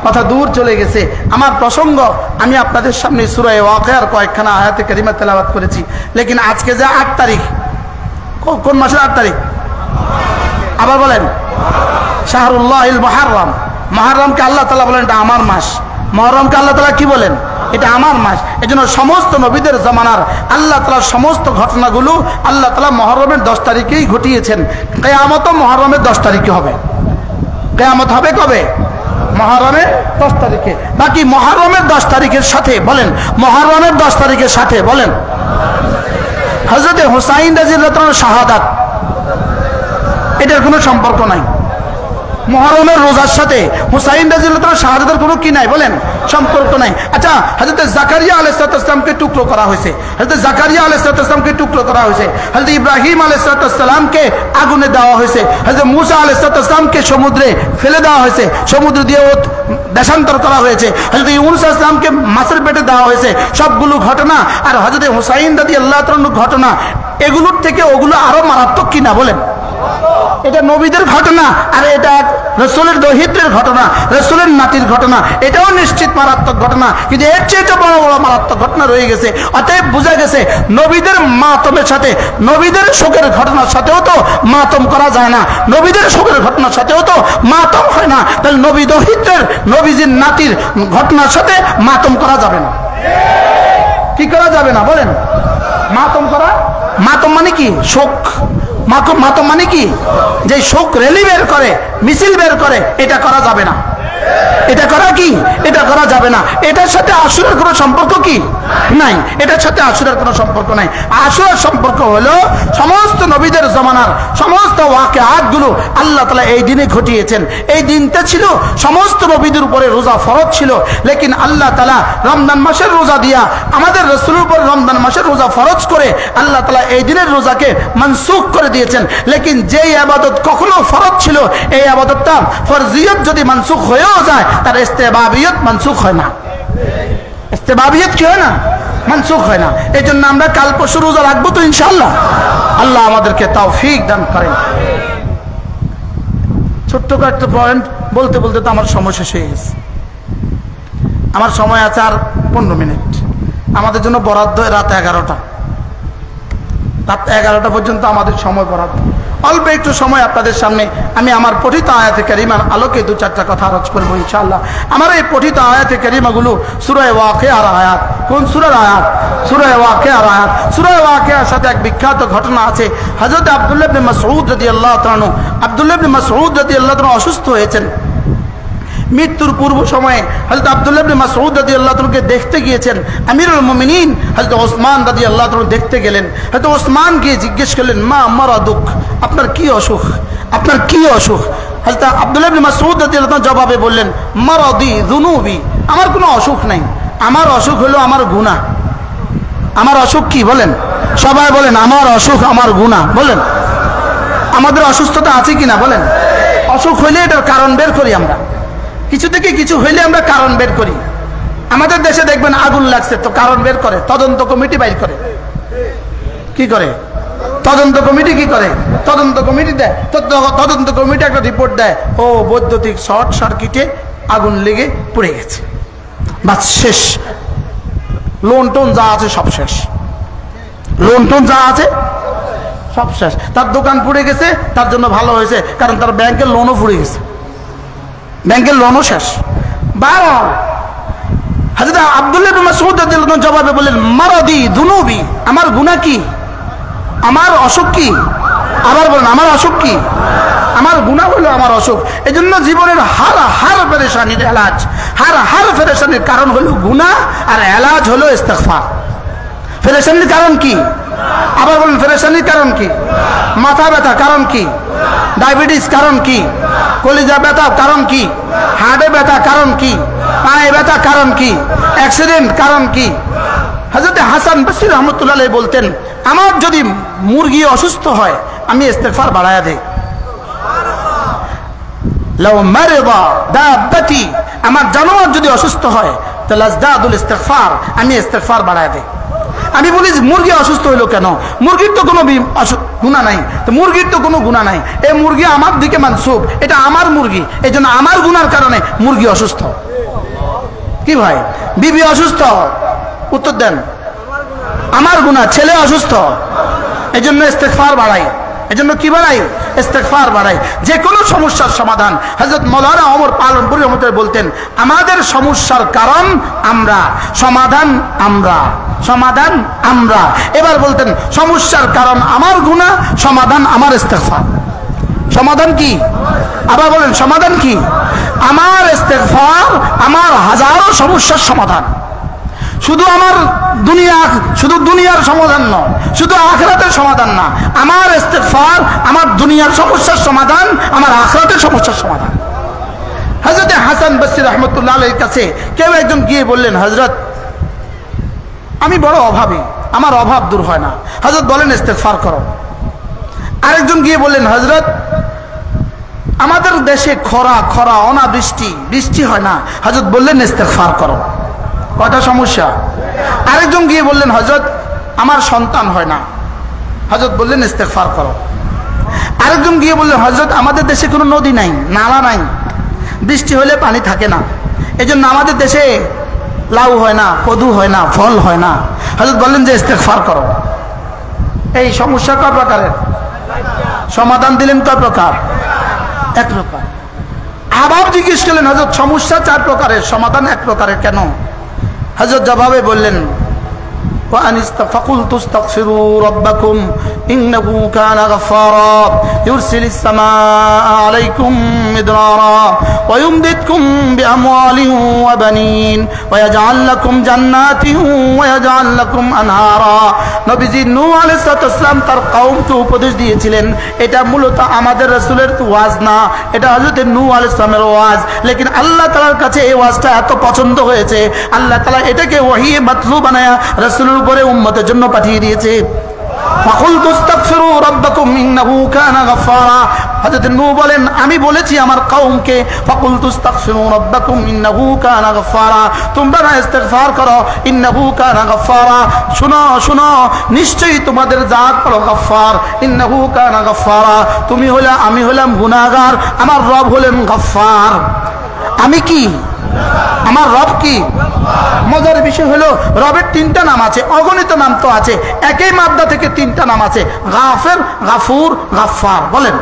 কথা দূর চলে গেছে। আমার প্রসঙ্গ আমি আপনাদের সামনে সূরা ওয়াকিয়ার কয়েকখানা আয়াতে কারিমা তেলাওয়াত করেছি। লেকিন আজকে যে 8 তারিখ, কোন মাসের 8 তারিখ? আবার বলেন, শাহরুল্লাহিল মুহাররম। মুহাররমকে আল্লাহ তাআলা বলেন এটা আমার মাস। মুহররমকে আল্লাহ তাআলা কি বলেন? এটা আমার মাস। এজন্য সমস্ত নবীদের জামানার আল্লাহ তাআলা সমস্ত ঘটনাগুলো আল্লাহ তাআলা মুহররমের 10 তারিখেই ঘটিয়েছেন। কিয়ামতও মুহররমের 10 তারিখে হবে। কিয়ামত হবে কবে? মুহররমের 10 তারিখে। বাকি মুহররমের 10 তারিখের সাথে বলেন, মুহররমের 10 তারিখের সাথে বলেন হযরত হুসাইন রাদিয়াল্লাহু তাআলার শাহাদাত, এটার কোনো সম্পর্ক নাই। মুহররমের রোজার সাথে হুসাইন রাদিয়াল্লাহু তাআলার শাহাদাতের কোনো কি নাই বলেন? সম্পর্ক নাই। আচ্ছা, হযরত জাকারিয়া আলাইহিস সালামকে টুকরো করা হয়েছে, হযরত জাকারিয়া আলাইহিস সালামকে টুকরো করা হয়েছে, হযরত ইব্রাহিম আলাইহিস সালামকে আগুনে দেওয়া হয়েছে, হযরত মুসা আলাইহিস সালামকে সমুদ্রে ফেলে দেওয়া হয়েছে, সমুদ্র দিয়ে দেশান্তর করা হয়েছে, হযরত ইউনূস আলাইহিস সালামকে মাছের পেটে দেওয়া হয়েছে। সবগুলো ঘটনা আর হযরত হুসাইন রাদিয়াল্লাহু তাআলার ঘটনা, এগুলোর থেকে ওগুলো আরো মারাত্মক কিনা বলেন? এটা নবীদের ঘটনা আর এটা রাসূলের দৌহিত্রের ঘটনা, রাসূলের নাতির ঘটনা, এটাও নিশ্চিত মারাত্মক ঘটনা। কিন্তু এর চেয়ে বড় বড় মারাত্মক ঘটনা রয়ে গেছে। অতএব বোঝা গেছে নবীদের মাতমের সাথে, নবীদের শোকের ঘটনার সাথেও তো মাতম করা যায় না, নবীদের শোকের ঘটনার সাথেও তো মাতম হয় না। তাহলে নবী দৌহিত্রের, নবীজির নাতির ঘটনার সাথে মাতম করা যাবে না। কি করা যাবে না বলেন? মাতম করা, মাতম মানে কি? শোক। মাতম মানে কি? যে শোক র্যালি বের করে, মিছিল বের করে, এটা করা যাবে না। এটা করা কি? এটা করা যাবে না। এটার সাথে আশুরার কোনো সম্পর্ক কি নাই? এটার সাথে আশুরার কোনো সম্পর্ক নাই। আশুরার সম্পর্ক হলো সমস্ত নবীদের জমানার সমস্ত ওয়াকিআতগুলো আল্লাহ তাআলা এই দিনে ঘটিয়েছেন। এই দিনটা ছিল সমস্ত নবীদের উপরে রোজা ফরজ ছিল, লেকিন আল্লাহ তাআলা রমজান মাসের রোজা দিয়া আমাদের রাসূলের উপর রমজান মাসের রোজা ফরজ করে আল্লাহ তাআলা এই দিনের রোজাকে মানসুখ করে দিয়েছেন। লেকিন যেই ইবাদত কখনো ফরজ ছিল, এই ইবাদতটা ফরজিয়ত যদি মানসুখ হয়েও যায়, তার ইস্তেহবাবিয়ত মানসুখ হয় না। ইস্তেহবাবিয়ত কি হয় না? মানসুখ হয় না। এই জন্য আমরা কাল পরশু রোজা রাখবো তো ইনশাআল্লাহ। আল্লাহ আমাদেরকে তৌফিক দান করেন। ছোট্ট একটা পয়েন্ট বলতে বলতে তো আমার সময় শেষ হয়ে গেছে। আমার সময় আছে আর 15 মিনিট। আমাদের জন্য বরাদ্দ রাত 11টা, রাত 11টা পর্যন্ত আমাদের সময় বরাদ্দ। অল্প একটু সময় আপনাদের সামনে আমি আমার পঠিত আয়াতে কারিমার আলোকে 2-4টা কথা আলোচনা করব ইনশাআল্লাহ। আমার এই পঠিত আয়াতে কারিমাগুলো সূরা ওয়াকিয়ার আয়াত। কোন সূরার আয়াত? সূরা ওয়াকিয়ার আয়াত। সূরা ওয়াকিয়ার সাথে এক বিখ্যাত ঘটনা আছে। হযরত আব্দুল্লাহ ইবনে মাসউদ রাদিয়াল্লাহু তাআলা, আব্দুল্লাহ ইবনে মাসউদ রাদিয়াল্লাহু তাআলা অসুস্থ হয়েছেন। মৃত্যুর পূর্ব সময়ে হযরত আব্দুল্লাহ ইবনে মাসউদ রাদিয়াল্লাহু তাআলাকে দেখতে গিয়েছেন আমিরুল মুমিনিন হযরত ওসমান রাদিয়াল্লাহু তাআলা দেখতে গেলেন। হযরত ওসমান গিয়ে জিজ্ঞেস করলেন, মা মারাদুক, আপনার কি অসুখ, আপনার কি অসুখ? হযরত আব্দুল্লাহ ইবনে মাসউদ রাদিয়াল্লাহু তাআলা জবাবে বললেন, মারাদি যুনুবি, আমার কোনো অসুখ নাই, আমার অসুখ হলো আমার গুনাহ। আমার অসুখ কি বলেন? সবাই বলেন, আমার অসুখ আমার গুনাহ। বলেন, আমাদের অসুস্থতা আছে কিনা বলেন? অসুখ হইলে এটার কারণ বের করি আমরা। কিছু থেকে কিছু হইলে আমরা কারণ বের করি। আমাদের দেশে দেখবেন আগুন লাগছে তো কারণ বের করে, তদন্ত কমিটি বাইর করে। কি করে? তদন্ত কমিটি কি করে? তদন্ত কমিটি দেয়। তদন্ত কমিটি একটা রিপোর্ট দেয়, ও বৈদ্যুতিক শর্ট সার্কিটে আগুন লেগে পুড়ে গেছে, বাস শেষ। লোন টোন যা আছে সব শেষ, লোন টোন যা আছে সব শেষ। তার দোকান পুড়ে গেছে, তার জন্য ভালো হয়েছে, কারণ তার ব্যাংকের লোনও পুড়ে গেছে, ব্যাংকের লোনও শেষ। হযরত আব্দুল্লাহ ইবনে মাসউদ রাদিয়াল্লাহু আনহু জবাবে বললেন, মারাদি যুনুবি, আমার গুনাহ কি, আমার অসুখ কি? আবার বলেন, আমার অসুখ কি? আমার গুনাহ হলো আমার অসুখ। এজন্য জীবনের হার পেরেশানির এলাজ, हर पेरेशानिर कारण हलो गुनाह और एलाज हलो इस्तिगफार। पेरेशानिर कारण की আবার বলেন, পেরেশানির কারণ কি? মাথা ব্যথা কারণ কি? ডায়াবেটিস কারণ কি? কলিজা ব্যথা কারণ কি? হার্টে ব্যথা কারণ কি? পায়ে ব্যথা কারণ কি? অ্যাক্সিডেন্ট কারণ কি? হযরত হাসান বসরি রহমাতুল্লাহ আলাইহি বলতেন, আমার যদি মুরগি অসুস্থ হয় আমি ইস্তিগফার বাড়ায়া দেই। লাউ মারিদা দাব্বাতি, আমার জানোয়ার যদি অসুস্থ হয় তাহলে আজদাদুল ইস্তিগফার, আমি ইস্তিগফার বাড়ায়া দেই। আমি বলি মুরগি অসুস্থ হইলো কেন? মুরগির তো কোনো গুনাহ নাই, তো মুরগির তো কোনো গুনাহ নাই, এই মুরগি আমার দিকে মানসুব, এটা আমার মুরগি, এই জন্য আমার গুনার কারণে মুরগি অসুস্থ। কি ভাই, বিবি অসুস্থ, উত্তর দেন আমার গুনাহ, ছেলে অসুস্থ, এই জন্য ইস্তিগফার বাড়াই। এই জন্য কি বাড়াই? ইস্তিগফার বাড়াই। যে কোনো সমস্যার সমাধান, হযরত মাওলানা ওমর পালনপুরি রহমাতুল্লাহ বলতেন, আমাদের সমস্যার কারণ আমরা, সমাধান আমরা, সমাধান আমরা। এবার বলতেন সমস্যার কারণ আমার গুনাহ, সমাধান আমার ইস্তিগফার। সমাধান কি? আবার বলেন সমাধান কি? আমার ইস্তিগফার আমার হাজারো সমস্যার সমাধান। শুধু আমার দুনিয়া, শুধু দুনিয়ার সমাধান নয়, শুধু আখিরাতের সমাধান না, আমার ইস্তিগফার আমার দুনিয়ার সমস্যার সমাধান, আমার আখিরাতের সমস্যার সমাধান। হযরত হাসান বসরি রাহমাতুল্লাহ আলাইহির কাছে কেউ একজন গিয়ে বললেন, হযরত আমি বড় অভাবী, আমার অভাব দূর হয় না। হযরত বলেন ইস্তিগফার করো। আরেকজন গিয়ে বললেন, হযরত আমাদের দেশে খরা খরা অনাবৃষ্টি, বৃষ্টি হয় না। হযরত বললেন ইস্তিগফার করো। কয়টা সমস্যা? আরেকজন গিয়ে বললেন, হযরত আমার সন্তান হয় না। হযরত বললেন ইস্তিগফার করো। আরেকজন গিয়ে বললেন, হযরত আমাদের দেশে কোনো নদী নাই, নালা নাই, বৃষ্টি হলে পানি থাকে না, এজন্য আমাদের দেশে লাউ হয় না, কদু হয় না, ফল হয় না। হযরত বললেন যে ইস্তিগফার করো। এই সমস্যা কয় প্রকারের? সমাধান দিলেন কয় প্রকার? এক প্রকার। আবার জিজ্ঞেস করলেন, হযরত সমস্যা 4 প্রকারের, সমাধান 1 প্রকারের কেন? হযরত জবাবে বললেন, فقلت استغفروا ربكم إنه كان غفارا يرسل السماء عليكم مدرارا ويمددكم بأموال وبنين ويجعل لكم جنات ويجعل لكم أنهارا। নবীজি নূহ আলাইহিস সালাম তার কওমকে উপদেশ দিয়েছিলেন। এটা মূলত আমাদের রাসূলের ওয়াজ না, এটা হযরত নূহ আলাইহিস সালামের ওয়াজ। লেকিন আল্লাহ তাআলার কাছে এই ওয়াজটা এত পছন্দ হয়েছে, আল্লাহ তাআলা এটাকে ওহী মাতলু বানায়া রাসূলের উপরে উম্মতের জন্য পাঠিয়ে দিয়েছে। ফাকুলতু ইস্তাগফিরু রাব্বাকুম ইন্নাহু কানা গাফফারা। হযরত নূহ বলেন, আমি বলেছি আমার কওমকে, ফাকুলতু ইস্তাগফিরু রাব্বাকুম ইন্নাহু কানা গাফফারা, তোমরা ইস্তিগফার করো, ইন্নাহু কানা গাফফারা। শুনো শুনো, নিশ্চয়ই তোমাদের জাত হলো গাফফার, ইন্নাহু কানা গাফফারা। তুমি হলে, আমি হলাম গুনাহগার, আমার রব হলেন গাফফার। আমি কি? আমার রব কি? মজার বিষয় হলো রবের 3টা নাম আছে, অগণিত নাম তো আছে, একই মাদ্দা থেকে 3টা নাম আছে, গাফের, গাফুর, গাফফার। বলেন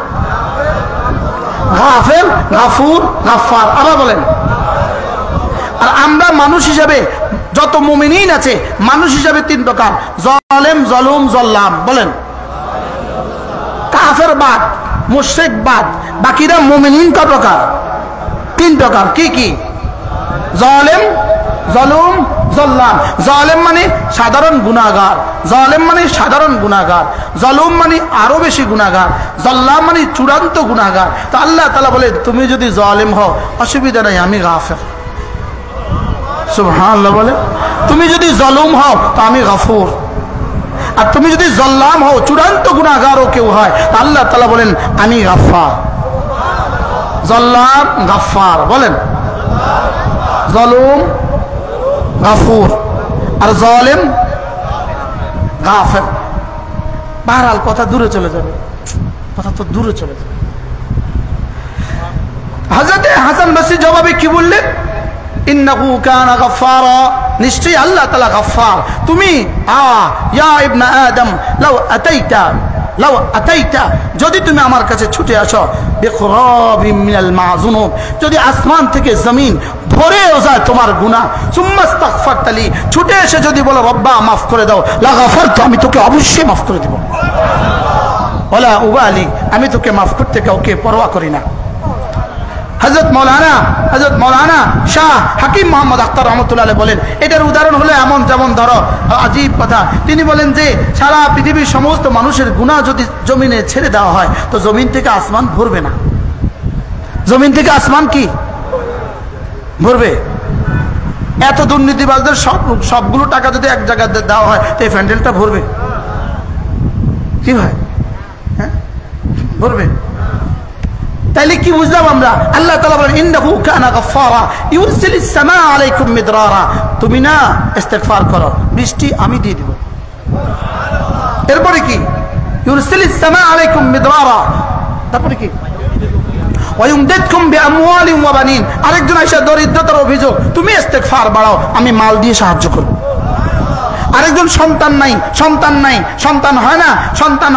গাফের, গাফুর, গাফফার। আবার বলেন। আর আমরা মানুষ হিসাবে যত মুমিনিন আছে, মানুষ হিসাবে 3 প্রকার, জালেম, জলুম, জল্লাম। বলেন কাফের বাদ, মুশরিক বাদ, বাকিরা মুমিনিন কয় প্রকার? 3 প্রকার। কি কি? জালেম, জলুম, জল্লাম। জালেম মানে সাধারণ গুনাহগার, জালেম মানে সাধারণ গুনাহগার, জলুম মানে আরো বেশি গুনাহগার, জল্লাম মানে চূড়ান্ত গুনাহগার। তো আল্লাহ তাআলা বলে, তুমি যদি জালেম হও অসুবিধা নাই, আমি গাফির। সুবহানাল্লাহ বলে। তুমি যদি জলুম হও তো আমি গাফুর, আর তুমি যদি জল্লাম হও, চূড়ান্ত গুনাহগারও কেউ হয়, আল্লাহ তাআলা বলেন আমি গাফফার। জল্লাম, গাফফার। বলেন জলুম, গাফুর, আর জালেম, গাফির। বহরহাল কথা দূরে চলে যাবে, কথা তো দূরে চলে যাবে। হযরত হাসান বসরি জবাবে কি বললেন? ইন্নাহু কানা গাফফারা, নিশ্চয়ই আল্লাহ তাআলা গাফফার। তুমি ইয়া ইবনে আদম লাউ আতাইতা, লাউ আতাইতা, যদি তুমি আমার কাছে ছুটে আসো, বিখরাবিম মিনাল মাযুনুব, যদি আসমান থেকে জমিন ভরেও যায় তোমার গুনাহ, সুম্মা ইস্তাগফারতালি, ছুটে এসে যদি বলো রব্বা মাফ করে দাও, লা গাফারতু, আমি তোকে অবশ্যই মাফ করে দেব। ওয়ালা উবালি, আমি তোকে মাফ করতে কাউকে পরোয়া করি না। হযরত মাওলানা শাহ হাকিম মোহাম্মদ আখতার রহমতুল্লাহ আলাইহি বলেন, এটার উদাহরণ হলো এমন, যেমন ধরো আজীব কথা, তিনি বলেন যে সারা পৃথিবীর সমস্ত মানুষের গুনাহ যদি জমিনে ছেড়ে দেওয়া হয় তো জমিন থেকে আসমান ভরবে না। জমিন থেকে আসমান কি ভরবে? এত দুর্নীতিবাজদের সবগুলো টাকা যদি এক জায়গায় দেওয়া হয় তো এই প্যান্ডেলটা ভরবে কি ভাই? হ্যাঁ, ভরবে। তাইলে কি বুঝলাম আমরা? আল্লাহ তাআলা বলেন ইন্নাহু কানা গাফফারা ইউরসিলিস সামাআ আলাইকুম মিদরারা, তুমি না ইস্তিগফার করো, বৃষ্টি আমি দিয়ে দেব। এরপরে কি? ইউরসিলিস সামাআ আলাইকুম মিদরারা, তারপরে কি? ওয়ায়ুমদিদকুম বিআমওয়ালিন ওয়া বানিন, আরেকজন আয়েশা দরিদ্রতার অভিযোগ, তুমি ইস্তিগফার বাড়াও, আমি মাল দিয়ে সাহায্য করব। আরেকজন সন্তান নাই, সন্তান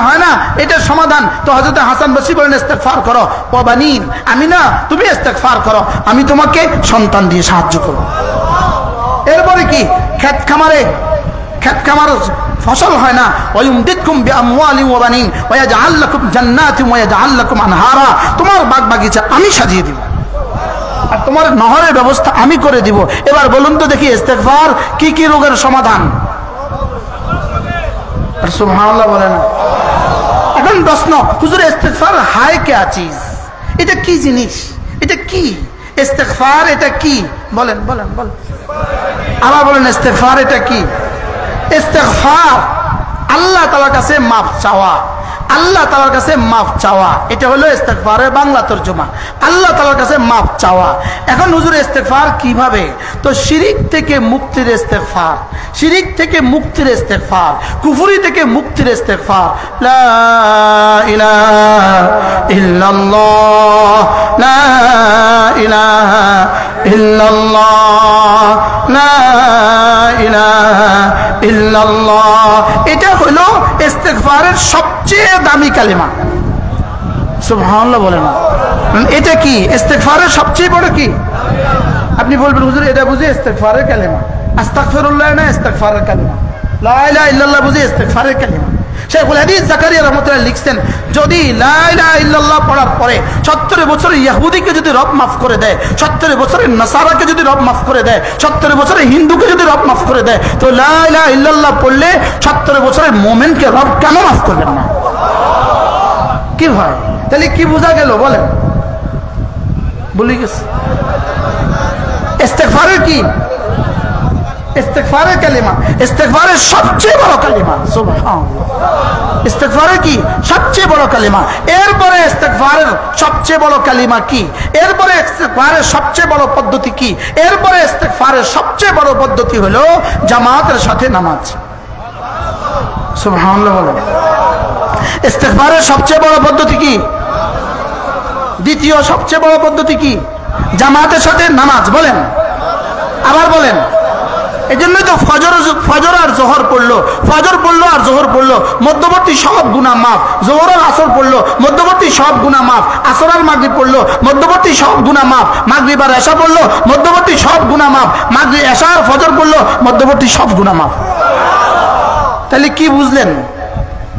হয় না, এটার সমাধান তো হযরত হাসান বসরি বলেন ইস্তিগফার করো, ওয়া বানিন, আমি না, তুমি ইস্তিগফার করো, আমি তোমাকে সন্তান দিয়ে সাহায্য করব। এরপরে কি? ক্ষেত খামার ফসল হয় না, ওয়ায়ুমদিদকুম বিআমওয়ালিন ওয়া বানিন ওয়া ইয়াজআল লাকুম জান্নাতিন ওয়া ইয়াজআল লাকুম আনহারা, তোমার বাগ বাগিচা আমি সাজিয়ে দিব আর তোমার নহরের ব্যবস্থা আমি করে দিব। এবার বলুন তো দেখি ইস্তিগফার কি কি রোগের সমাধান? সুবহানাল্লাহ বলেন। এখন প্রশ্ন, হুজুর ইস্তিগফার হায় কে চিজ, এটা কি জিনিস, এটা কি ইস্তিগফার, এটা কি? বলেন আবার বলেন, ইস্তিগফার এটা কি? ইস্তিগফার আল্লাহ তাআলার কাছে মাফ চাওয়া, আল্লাহ তাআলার কাছে মাফ চাওয়া, এটা হলো ইস্তিগফারের বাংলা তরজমা, আল্লাহ তাআলার কাছে মাফ চাওয়া। এখন হুজুর ইস্তিগফার কিভাবে? তো শিরিক থেকে মুক্তির ইস্তিগফার, শিরিক থেকে মুক্তির ইস্তিগফার, কুফরি থেকে মুক্তির ইস্তিগফার। লা ইলাহা ইল্লাল্লাহ, লা ইলাহা ইল্লাল্লাহ, লা ইলাহা ইল্লাল্লাহ, এটা হলো ইস্তিগফারের সবচেয়ে দামি কালিমা। সুবহানাল্লাহ বলেন। এটা কি ইস্তিগফারের সবচেয়ে বড় কি? আপনি বলবেন হুজুর এটা বুঝি ইস্তিগফারের কালিমা, আস্তাগফিরুল্লাহ না ইস্তিগফারের কালিমা, লা ইলাহা ইল্লাল্লাহ বুঝি ইস্তিগফারের কালিমা। শেখুল হাদিস জাকারিয়া রাহমাতুল্লাহ লিখছেন, যদি লা ইলাহা ইল্লাল্লাহ পড়ার পরে 70 বছরের ইহুদিকে যদি রব মাফ করে দেয়, 70 বছরের নাসারাকে যদি রব মাফ করে দেয়, 70 বছরের হিন্দুকে যদি রব মাফ করে দেয়, তো লা ইলাহা ইল্লাল্লাহ পড়লে 70 বছরের মুমিনকে রব কেন মাফ করবেন না? কি হয়? তাহলে কি বোঝা গেল বলেন? ভুলে গেছে। ইস্তিগফারের কি? ইস্তিগফারের কালিমা, ইস্তিগফারের সবচেয়ে বড় কালিমা। সুবহানাল্লাহ। ইস্তিগফারের কি? সবচেয়ে বড় কালিমা। এরপরে ইস্তিগফারের সবচেয়ে বড় কালিমা কি? এরপরে ইস্তিগফারের সবচেয়ে বড় পদ্ধতি কি? এরপরে ইস্তিগফারের সবচেয়ে বড় পদ্ধতি হলো জামাতের সাথে নামাজ। সুবহানাল্লাহ বলেন। ইস্তিগফারের সবচেয়ে বড় পদ্ধতি কি? দ্বিতীয় সবচেয়ে বড় পদ্ধতি কি? জামাতের সাথে নামাজ। বলেন, আবার বলেন। এই জন্যই তো ফজর আর জোহর পড়লো, ফজর পড়লো আর জোহর পড়লো, মধ্যবর্তী সব গুনাহ মাফ। জোহর আর আসর পড়লো, মধ্যবর্তী সব গুনাহ মাফ। আসর আর মাগরিব পড়লো, মধ্যবর্তী সব গুনাহ মাফ। মাগরিব আর এশা পড়লো, মধ্যবর্তী সব গুনাহ মাফ। মাগরিব, এশা আর ফজর পড়লো, মধ্যবর্তী সব গুনাহ মাফ। তাহলে কি বুঝলেন?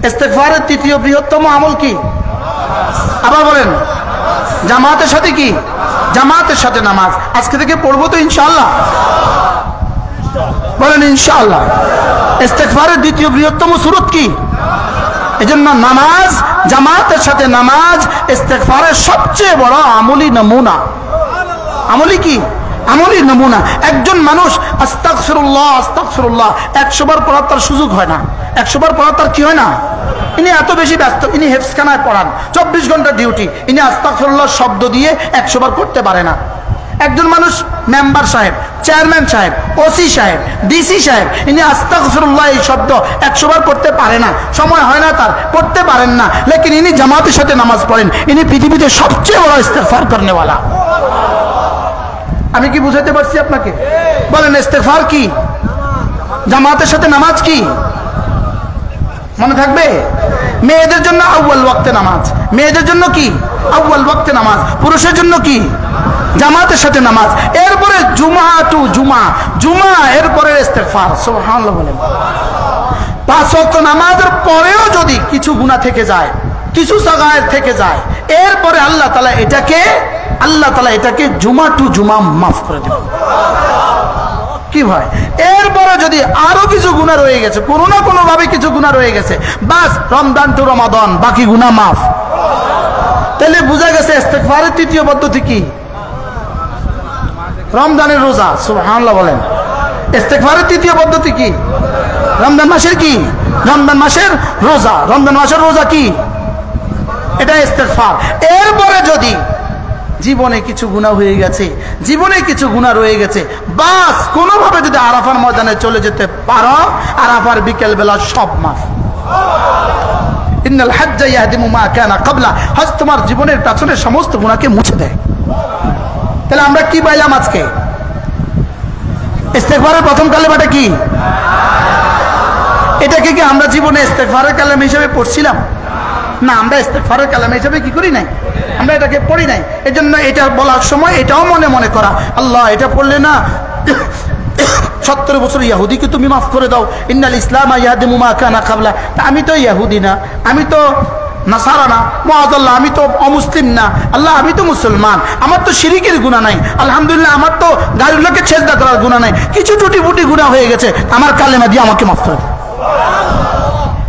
ইস্তিগফারের তৃতীয় বৃহত্তম আমল কি? আবার বলেন। জামাতের সাথে কি? জামাতের সাথে নামাজ। আজকে থেকে পড়বো তো ইনশাআল্লাহ? বলেন ইনশাআল্লাহ। ইস্তিগফারের দ্বিতীয় বৃহত্তম সূরত কি? এজন্য নামাজ, জামাতের সাথে নামাজ ইস্তিগফারের সবচেয়ে বড় আমলি নমুনা। আমলি কি? আমলি নমুনা। একজন মানুষ আস্তাগফিরুল্লাহ আস্তাগফিরুল্লাহ 100 বার পড়ার তার সুযোগ হয় না। 100 বার পড়ার তার কি হয় না? ইনি এত বেশি ব্যস্ত, ইনি হেফজখানায় পড়ান, 24 ঘন্টা ডিউটি, ইনি আস্তাগফিরুল্লাহ শব্দ দিয়ে 100 বার করতে পারে না। একজন মানুষ মেম্বার সাহেব, চেয়ারম্যান সাহেব, ওসি সাহেব, ডিসি সাহেব, ইনি আস্তাগফিরুল্লাহ এই শব্দ 100 বার করতে পারে না, সময় হয় না তার, করতে পারেন না। লেকিন ইনি জামাতের সাথে নামাজ পড়েন, ইনি পৃথিবীতে সবচেয়ে বড় ইস্তিগফার করনেওয়ালা। আমি কি বুঝাতে পারছি আপনাকে? বলেন ইস্তিগফার কি? জামাতের সাথে নামাজ কি? মনে থাকবে? মেয়েদের জন্য আউয়াল ওয়াক্তে নামাজ। মেয়েদের জন্য কি? আউয়াল ওয়াক্তে নামাজ। পুরুষের জন্য কি? জামাতের সাথে নামাজ। এরপরে জুমা টু জুমা, জুমা এরপরে ইস্তিগফার। সুবহানাল্লাহ বলেন। 5 ওয়াক্ত নামাজের পরেও যদি কিছু গুনাহ থেকে যায়, কিছু সাগায়ের থেকে যায়, এরপরে আল্লাহ তাআলা এটাকে আল্লাহ তাআলা এটাকে জুমা টু জুমা মাফ করে দেবেন। কি ভাই, এরপরে যদি আরো কিছু গুনাহ রয়ে গেছে, কোনো না কোনো ভাবে কিছু গুনাহ রয়ে গেছে, বাস রমজান টু রমাদান বাকি গুনাহ মাফ। তাহলে বোঝা গেছে ইস্তেগফারের তৃতীয় পদ্ধতি কি? রমজানের রোজা। সুবহানাল্লাহ বলেন। ইস্তেগফারের তৃতীয় পদ্ধতি কি? রমজান মাসের কি? রমজান মাসের রোজা। রমজান মাসের রোজা কি? এটা ইস্তেগফার। এরপরে যদি জীবনে কিছু গুনাহ হয়ে গেছে, জীবনে কিছু গুনাহ রয়ে গেছে, বাস কোনোভাবে যদি আরাফার ময়দানে চলে যেতে পারো, আরাফার বিকেল বেলা সব মাফ। ইন্নাল হাজ্জা ইয়াহদিমু মা কানা ক্বাবলা, হজ তোমার জীবনের পেছনের সমস্ত গুনাহকে মুছে দেয়। তাহলে আমরা কি পাইলাম আজকে? ইস্তেগফারের প্রথম কালেমাটা কি? এটাকে কি আমরা জীবনে ইস্তেগফারের কালেমা হিসেবে পড়ছিলাম? না, আমরা ইস্তেগফারের কালেমা হিসেবে কি করি নাই, আমরা এটাকে পড়ি নাই। এজন্য এটা বলার সময় এটাও মনে মনে করা, আল্লাহ এটা পড়লে না 70 বছর ইহুদিকে তুমি মাফ করে দাও, ইন্নাল ইসলাম ইয়াহদিমু মা কানা ক্বাবলা। আমি তো ইহুদি না, আমি তো নাসারা না, মুআযাল্লাহ আমি তো অমুসলিম না, আল্লাহ আমি তো মুসলমান, আমার তো শিরিকের গুনাহ নাই, আলহামদুলিল্লাহ আমার তো গায়রুল্লাহকে সেজদা করার গুনাহ নাই, কিছু টুটি-ফুটি গুনাহ হয়ে গেছে, আমার কালেমা দিয়ে আমাকে মাফ করে দাও।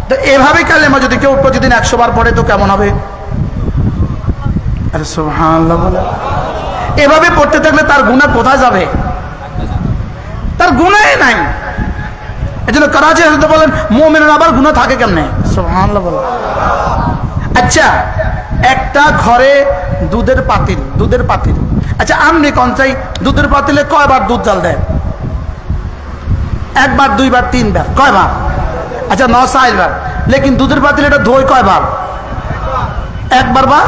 তো এভাবে কালেমা যদি কেউ প্রতিদিন 100 বার পড়ে তো কেমন হবে? আরে সুবহানাল্লাহ বলে। এভাবে পড়তে থাকলে তার গুনাহ কোথায় যাবে? তার গুনাহই নাই। এজন্য করাচি হযরত বলেন মুমিনের আবার গুনাহ থাকে কেমনে? সুবহানাল্লাহ বলে। আচ্ছা, একটা ঘরে দুধের পাতিল, আচ্ছা আমনি কোন চাই দুধের পাতিলে কয়বার দুধ জাল দেয়? একবার, দুইবার, তিনবার, কয়বার? আচ্ছা 9 বার। লেকিন দুধের পাতিল এটা ধোয় কয়বার? একবার বা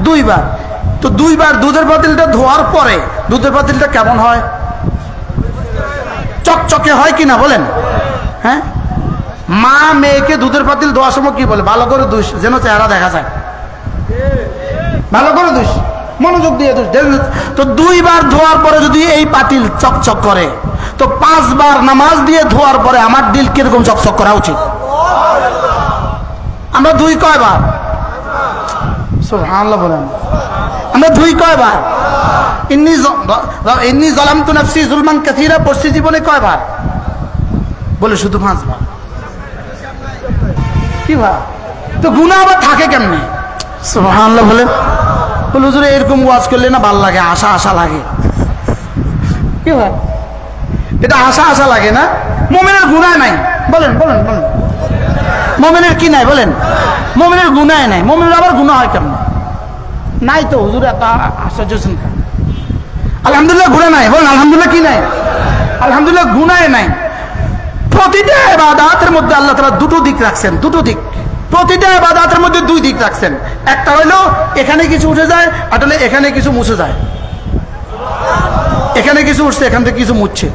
দুইবার। তো দুইবার দুধের পাতিলটা ধোয়ার পরে দুধের পাতিলটা কেমন হয়? চকচকে হয় কিনা বলেন? হ্যাঁ, মা মেয়েকে দুধের পাতিল ধোয়ার সময় কি বলে? ভালো করে ধুস যেন চেহারা দেখা যায়, ভালো করে ধুস, মনোযোগ দিয়ে ধুস। তো 2 বার ধোয়ার পরে যদি এই পাতিল চকচক করে, তো 5 বার নামাজ দিয়ে ধোয়ার পরে আমার দিল কিরকম চকচক করা উচিত? আমরা ধুই কয়বার? সুবহানাল্লাহ বলেন। আমরা ধুই কয়বার? ইন্নী যালামতু নাফসি যুলমান কাসীরা পড়ছি জীবনে কয়বার? বলে শুধু 5 বার। কি ভাই, তো গুনাহ আবার থাকে কেমনে? সুবহানাল্লাহ বলে। বলে হুজুর এরকম ওয়াজ করলে না ভালো লাগে, আশা আশা লাগে। কি ভাই, এটা আশা আশা লাগে না? মুমিনের গুনাহ নাই বলেন, বলেন, বলেন। মুমিনের কি নাই বলেন? মুমিনের গুনাহ নাই। মুমিনের আবার গুনাহ হয় কেমন? নাই তো হুজুর, এত আশ্চর্য শুনছেন। আলহামদুলিল্লাহ গুনাহ নাই বলেন। আলহামদুলিল্লাহ কি নাই? আলহামদুলিল্লাহ গুনাহ নাই। প্রতিটা ইবাদতের মধ্যে আল্লাহ তাআলা দুটো দিক রাখছেন, দুটো দিক। প্রতিটা ইবাদতের মধ্যে 2 দিক রাখছেন। একটা হলো এখানে কিছু উঠে যায়, আর হলো এখানে কিছু মুছে যায়। এখানে কিছু উঠছে, এখান থেকে কিছু মুছছে,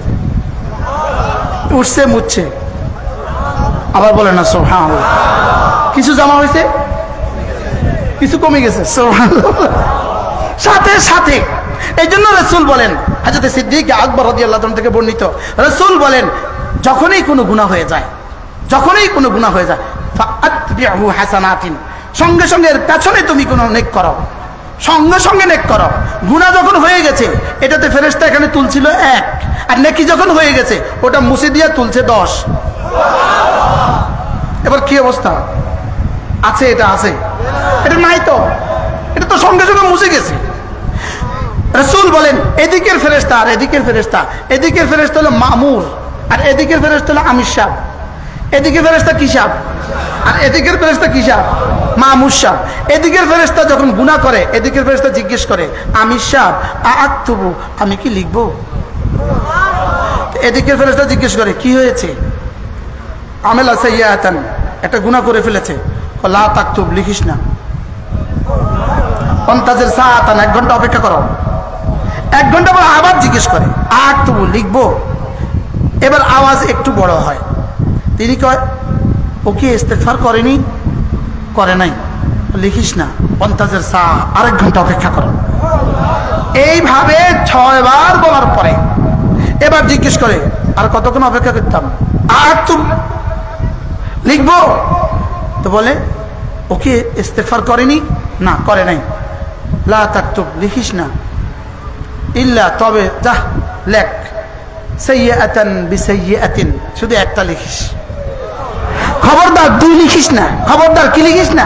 উঠছে মুছছে। আবার বলেন না সুবহানাল্লাহ। কিছু জমা হয়েছে, কিছু কমে গেছে। সুবহানাল্লাহ। সাথে সাথে এই জন্য রাসূল বলেন, হযরত সিদ্দিক আকবর রাদিয়াল্লাহু আনহু থেকে বর্ণিত, রাসূল বলেন যখনই কোনো গুনাহ হয়ে যায়, যখনই কোনো গুনাহ হয়ে যায়, ফাআতবিহু হাসানাতিন, সঙ্গে সঙ্গে এর পেছনে তুমি কোনো নেক করো, সঙ্গে সঙ্গে নেক করো। গুনাহ যখন হয়ে গেছে, এটাতে ফেরেশতা এখানে তুলছিল 1, আর নেকি যখন হয়ে গেছে ওটা মুছে দিয়ে তুলছে 10। এবার কি অবস্থা আছে? এটা আছে? এটা নাই তো, এটা তো সঙ্গে সঙ্গে মুছে গেছে। রাসূল বলেন এদিকের ফেরেশতা আর এদিকের ফেরেশতা, এদিকের ফেরেশতা হলো মামুর, আর এদিকের ফেরেশতা হলো আমির সাহেব। এদিকের ফেরেশতা কি সাহেব, আর এদিকের ফেরেশতা কি সাহেব? মামুর সাহেব। এদিকের ফেরেশতা যখন গুনাহ করে, এদিকের ফেরেশতা জিজ্ঞেস করে আমির সাহেব আআতুবু, আমি কি লিখবো? এদিকের ফেরেশতা জিজ্ঞেস করে কি হয়েছে? আমেলা সাইয়্যাতান, একটা গুনাহ করে ফেলেছে। লা তাকতুব, লিখিস না। পন্তাজের সাআতান, 1 ঘন্টা অপেক্ষা করো। 1 ঘন্টা পর আবার জিজ্ঞেস করে আআতুবু, লিখবো? এবার আওয়াজ একটু বড় হয়। তিনি কয় ও কি ইস্তেগফার করেনি? করে নাই, লিখিস না। পন্তাজের সা, আরেক ঘন্টা অপেক্ষা করো। এইভাবে 6 বার বলার পরে এবার জিজ্ঞেস করে আর কতক্ষণ অপেক্ষা করতাম? আর তুমি লিখবো? তো বলে ও কি ইস্তেগফার করেনি? না, করে নাই। লা তাকতুব, লিখিস না, ইল্লা তবে যা লেখ, সাইয়্যাতান বিসাইয়্যাতিন, শুধু একটা লিখিস, খবরদার দুই লিখিস না, খবরদার কি লিখিস না,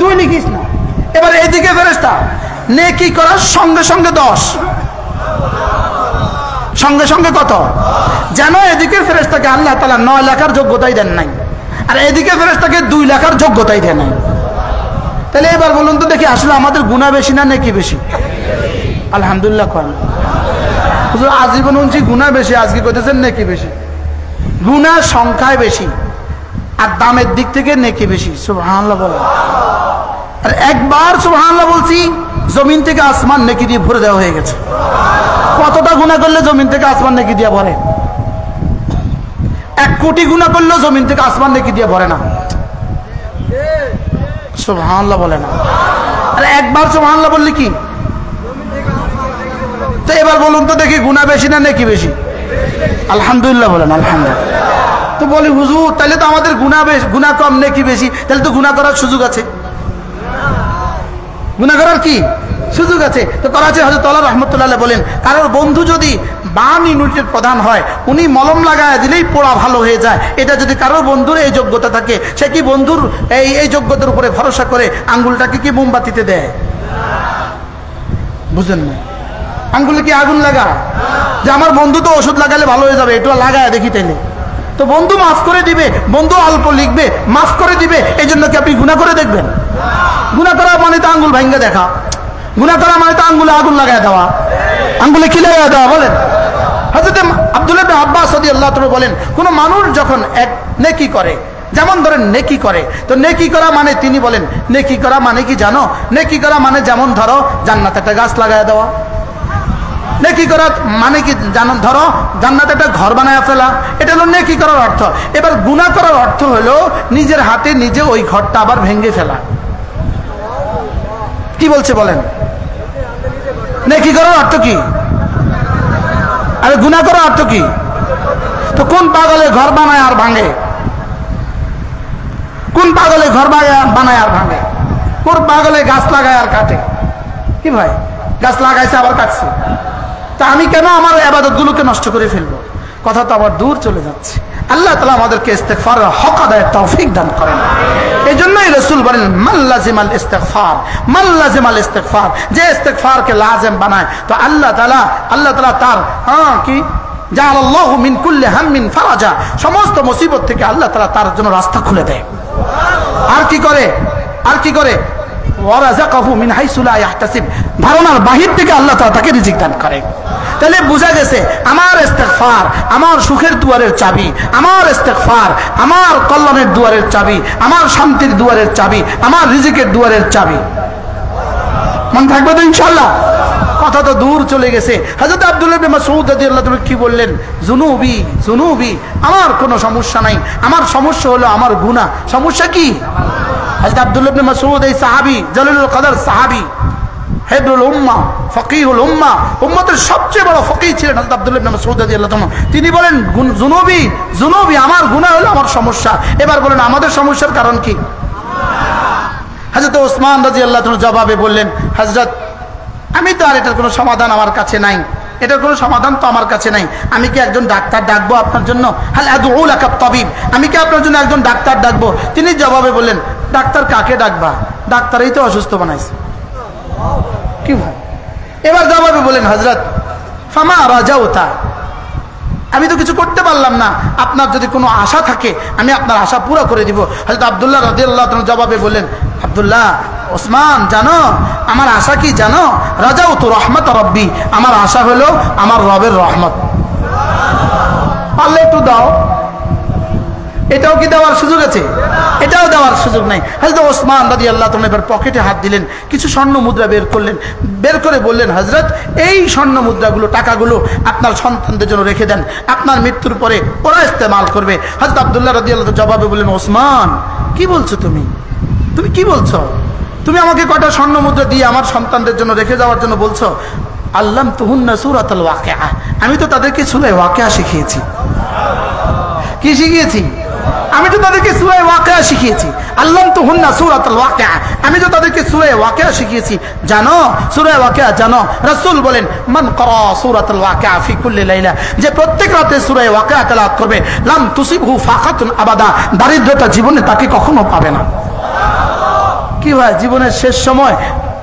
দুই লিখিস না। এবার এদিকে ফেরেশতা নেকি করার সঙ্গে সঙ্গে 10, সঙ্গে সঙ্গে কত, যেন এদিকের ফেরেশতাকে আল্লাহ তাআলা 9 লেখার যোগ্যতাই দেন নাই, আর এদিকে ফেরেশতাকে 2 লেখার যোগ্যতাই দেন নাই। তাহলে এবার বলুন তো দেখি, আসলে আমাদের গুনাহ বেশি না নেকি বেশি? আলহামদুলিল্লাহ কোন হুজুর আজীবন উনছি গুনাহ বেশি, আজকে কইতেছেন নেকি বেশি। গুনাহ সংখ্যায় বেশি আর দামের দিক থেকে নেকি বেশি। সুবহানাল্লাহ বলেন। আর একবার সুবহানাল্লাহ বলছি, জমিন থেকে আসমান নেকি দিয়ে ভরে দেওয়া হয়ে গেছে। কতটা গুনাহ করলে জমিন থেকে আসমান নেকি দিয়ে ভরে? 1 কোটি গুনাহ করলেও জমিন থেকে আসমান নেকি দিয়ে ভরে না। সুবহানাল্লাহ বলে না। আর একবার সুবহানাল্লাহ বললে কি? তো এবার বলুন তো দেখি, গুনাহ বেশি না নেকি বেশি? আলহামদুলিল্লাহ বলেন। আলহামদুলিল্লাহ। তো বলি হুজুর তাহলে তো আমাদের গুনাহ কম নেকি বেশি, তাহলে তো গুনাহ করার সুযোগ আছে, গুনাহ করার কি সুযোগ আছে? তো করাচি হযরত আল্লাহ রাহমাতুল্লাহ আলাইহি বলেন, কারোর বন্ধু যদি বার্ন ইউনিটের প্রধান হয়, উনি মলম লাগায় দিলেই পোড়া ভালো হয়ে যায়, এটা যদি কারোর বন্ধুর এই যোগ্যতা থাকে, সে কি বন্ধুর এই যোগ্যতার উপরে ভরসা করে আঙ্গুলটাকে কি মোমবাতিতে দেয়? বুঝেন না? আঙ্গুলে কি আগুন লাগায় যে আমার বন্ধু তো ওষুধ লাগালে ভালো হয়ে যাবে, একটু লাগায় দেখি তাইলে? তো বন্ধু মাফ করে দিবে, বন্ধু অল্প লিখবে, মাফ করে দিবে, এই জন্য কি আপনি গুনাহ করে দেখবেন? গুনাহ করা মানে তো আঙ্গুল ভাঙ্গা দেখা, গুনাহ করা মানে তো আঙ্গুলে আগুন লাগায় দেওয়া। আঙ্গুলে কি লাগায় দেওয়া বলেন? হযরত আব্দুল্লাহ ইবনে আব্বাস রাদিয়াল্লাহু তাআলা বলেন, কোন মানুষ যখন এক নেকি করে, যেমন ধরেন নেকি করে, তো নেকি করা মানে তিনি বলেন নেকি করা মানে কি জানো? নেকি করা মানে যেমন ধরো জান্নাতে একটা গাছ লাগায় দেওয়া। নেকি করা মানে কি জানো? ধরো জান্নাতে একটা ঘর বানায় ফেলা, এটা হলো নেকি করার অর্থ। এবার গুনাহ করার অর্থ হলো নিজের হাতে নিজে ওই ঘরটা আবার ভেঙে ফেলা। কি বলছে বলেন? নেকি করার অর্থ কি? আরে গুনাহ করার অর্থ কি? তো কোন পাগলে ঘর বানায় আর ভাঙে? কোন পাগলে ঘর বানায় আর ভাঙে? কোন পাগলে গাছ লাগায় আর কাটে? কি ভাই, গাছ লাগাইছে আবার কাটছে, তা আমি কেন আমার ইবাদত গুলোকে নষ্ট করে ফেলবো? কথা তো আবার দূর চলে যাচ্ছে। আল্লাহ তাআলা আমাদেরকে ইস্তেগফারের হক আদায়ের তৌফিক দান করেন। এই জন্যই রাসূল বলেন, মান লাজিমাল ইস্তিগফার, মান লাজিমাল ইস্তিগফার, যে ইস্তিগফারকে লাজিম বানায় তো আল্লাহ তাআলা তার কি জাআলাল্লাহু মিন কুল্লি হাম্মিন ফারাজা, সমস্ত মুসিবত থেকে আল্লাহ তাআলা তার জন্য রাস্তা খুলে দেয়। আর কি করে? আর কি করে? ওয়ারাযাকাহু মিন হাইসু লা ইয়াহতাসিব, ধারণার বাহির থেকে আল্লাহ তাআলা তাকে রিজিক দান করে। তাহলে বোঝা গেছে আমার ইস্তেগফার আমার সুখের দুয়ারের চাবি, আমার ইস্তেগফার আমার কল্যাণের দুয়ারের চাবি, আমার শান্তির দুয়ারের চাবি, আমার রিজিকের দুয়ারের চাবি। মন থাকবে তো ইনশাআল্লাহ? কথা তো দূর চলে গেছে। হযরত আব্দুল্লাহ ইবনে মাসউদ রাদিয়াল্লাহু তাআলা কি বললেন? জুনুবি জুনুবি, আমার কোনো সমস্যা নাই, আমার সমস্যা হলো আমার গুনাহ। সমস্যা কি? হযরত আব্দুল্লাহ ইবনে মাসউদ এই সাহাবী, জলিলুল কদর সাহাবী, হেবরুল উম্মাহ, ফকিহুল উম্মাহ, উম্মতের সবচেয়ে বড় ফকিহ ছিলেন হযরত আব্দুল্লাহ ইবনে মাসউদ রাদিয়াল্লাহু তাআলা। তিনি বলেন জুনুবি জুনুবি, আমার গুনাহ হলো আমার সমস্যা। এবার বলেন আমাদের সমস্যার কারণ কি? হযরত ওসমান রাদিয়াল্লাহু তাআলা জবাবে বললেন, হযরত আমি তো আর এটার কোনো সমাধান আমার কাছে নাই, এটার কোনো সমাধান তো আমার কাছে নাই, আমি কি একজন ডাক্তার ডাকবো আপনার জন্য? হাল আদউ লাকা তাবিব, আমি কি আপনার জন্য একজন ডাক্তার ডাকবো? তিনি জবাবে বললেন, ডাক্তার কাকে ডাকবা? ডাক্তারই তো অসুস্থ বানাইছে। কি ভাই? এবার জবাবে বলেন, হযরত ফামা রাজাউতা, আমি তো কিছু করতে পারলাম না, আপনার যদি কোনো আশা থাকে আমি আপনার আশা পুরো করে দিব। হযরত আব্দুল্লাহ রাদিয়াল্লাহু তাআলা জবাবে বললেন, আব্দুল্লাহ, ওসমান, জানো আমার আশা কি জানো? রাজাউতু রাহমাত রাব্বি, আমার আশা হলো আমার রবের রহমত। পারলে একটু দাও। এটাও কি দেওয়ার সুযোগ আছে? এটাও দেওয়ার সুযোগ নাই। হযরত ওসমান রাদিয়াল্লাহু তাআলা এবার পকেটে হাত দিলেন, কিছু স্বর্ণ মুদ্রা বের করলেন, বের করে বললেন, হযরত এই স্বর্ণ মুদ্রাগুলো, টাকাগুলো আপনার সন্তানদের জন্য রেখে দেন, আপনার মৃত্যুর পরে ওরা ইস্তেমাল করবে। হযরত আব্দুল্লাহ রাদিয়াল্লাহু তাআলা জবাবে বললেন, ওসমান কি বলছো তুমি? তুমি কি বলছো? তুমি আমাকে কয়টা স্বর্ণ মুদ্রা দিয়ে আমার সন্তানদের জন্য রেখে যাওয়ার জন্য বলছো? আল্লাম তুহুন্না সূরাতুল ওয়াকিআ, আমি তো তাদেরকে সূরা ওয়াকিআ শিখিয়েছি। কি শিখিয়েছি? আমি তো তাদেরকে সূরা ওয়াকিয়া শিখিয়েছি, আল্লামতুহুন্না সূরাতুল ওয়াকিয়া, আমি তো তাদেরকে সূরা ওয়াকিয়া শিখিয়েছি। জানো সূরা ওয়াকিয়া জানো? রাসূল বলেন মান ক্বারা সূরাতুল ওয়াকিয়া ফি কুল্লি লাইলা, যে প্রত্যেক রাতে সূরা ওয়াকিয়া তেলাওয়াত করবে, লাম তুসিবহু ফাকাতুন আবাদা, দারিদ্রতা জীবনে তাকে কখনো পাবে না। কি হয় জীবনের শেষ সময়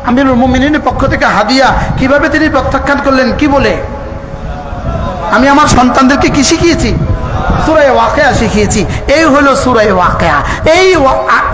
আমিরুল মুমিনিনের পক্ষ থেকে হাদিয়া কিভাবে তিনি প্রত্যাখ্যান করলেন, কি বলে? আমি আমার সন্তানদেরকে কি শিখিয়েছি? সূরা ওয়াকিয়া শিখিয়েছি। এই হলো সূরা ওয়াকিয়া। এই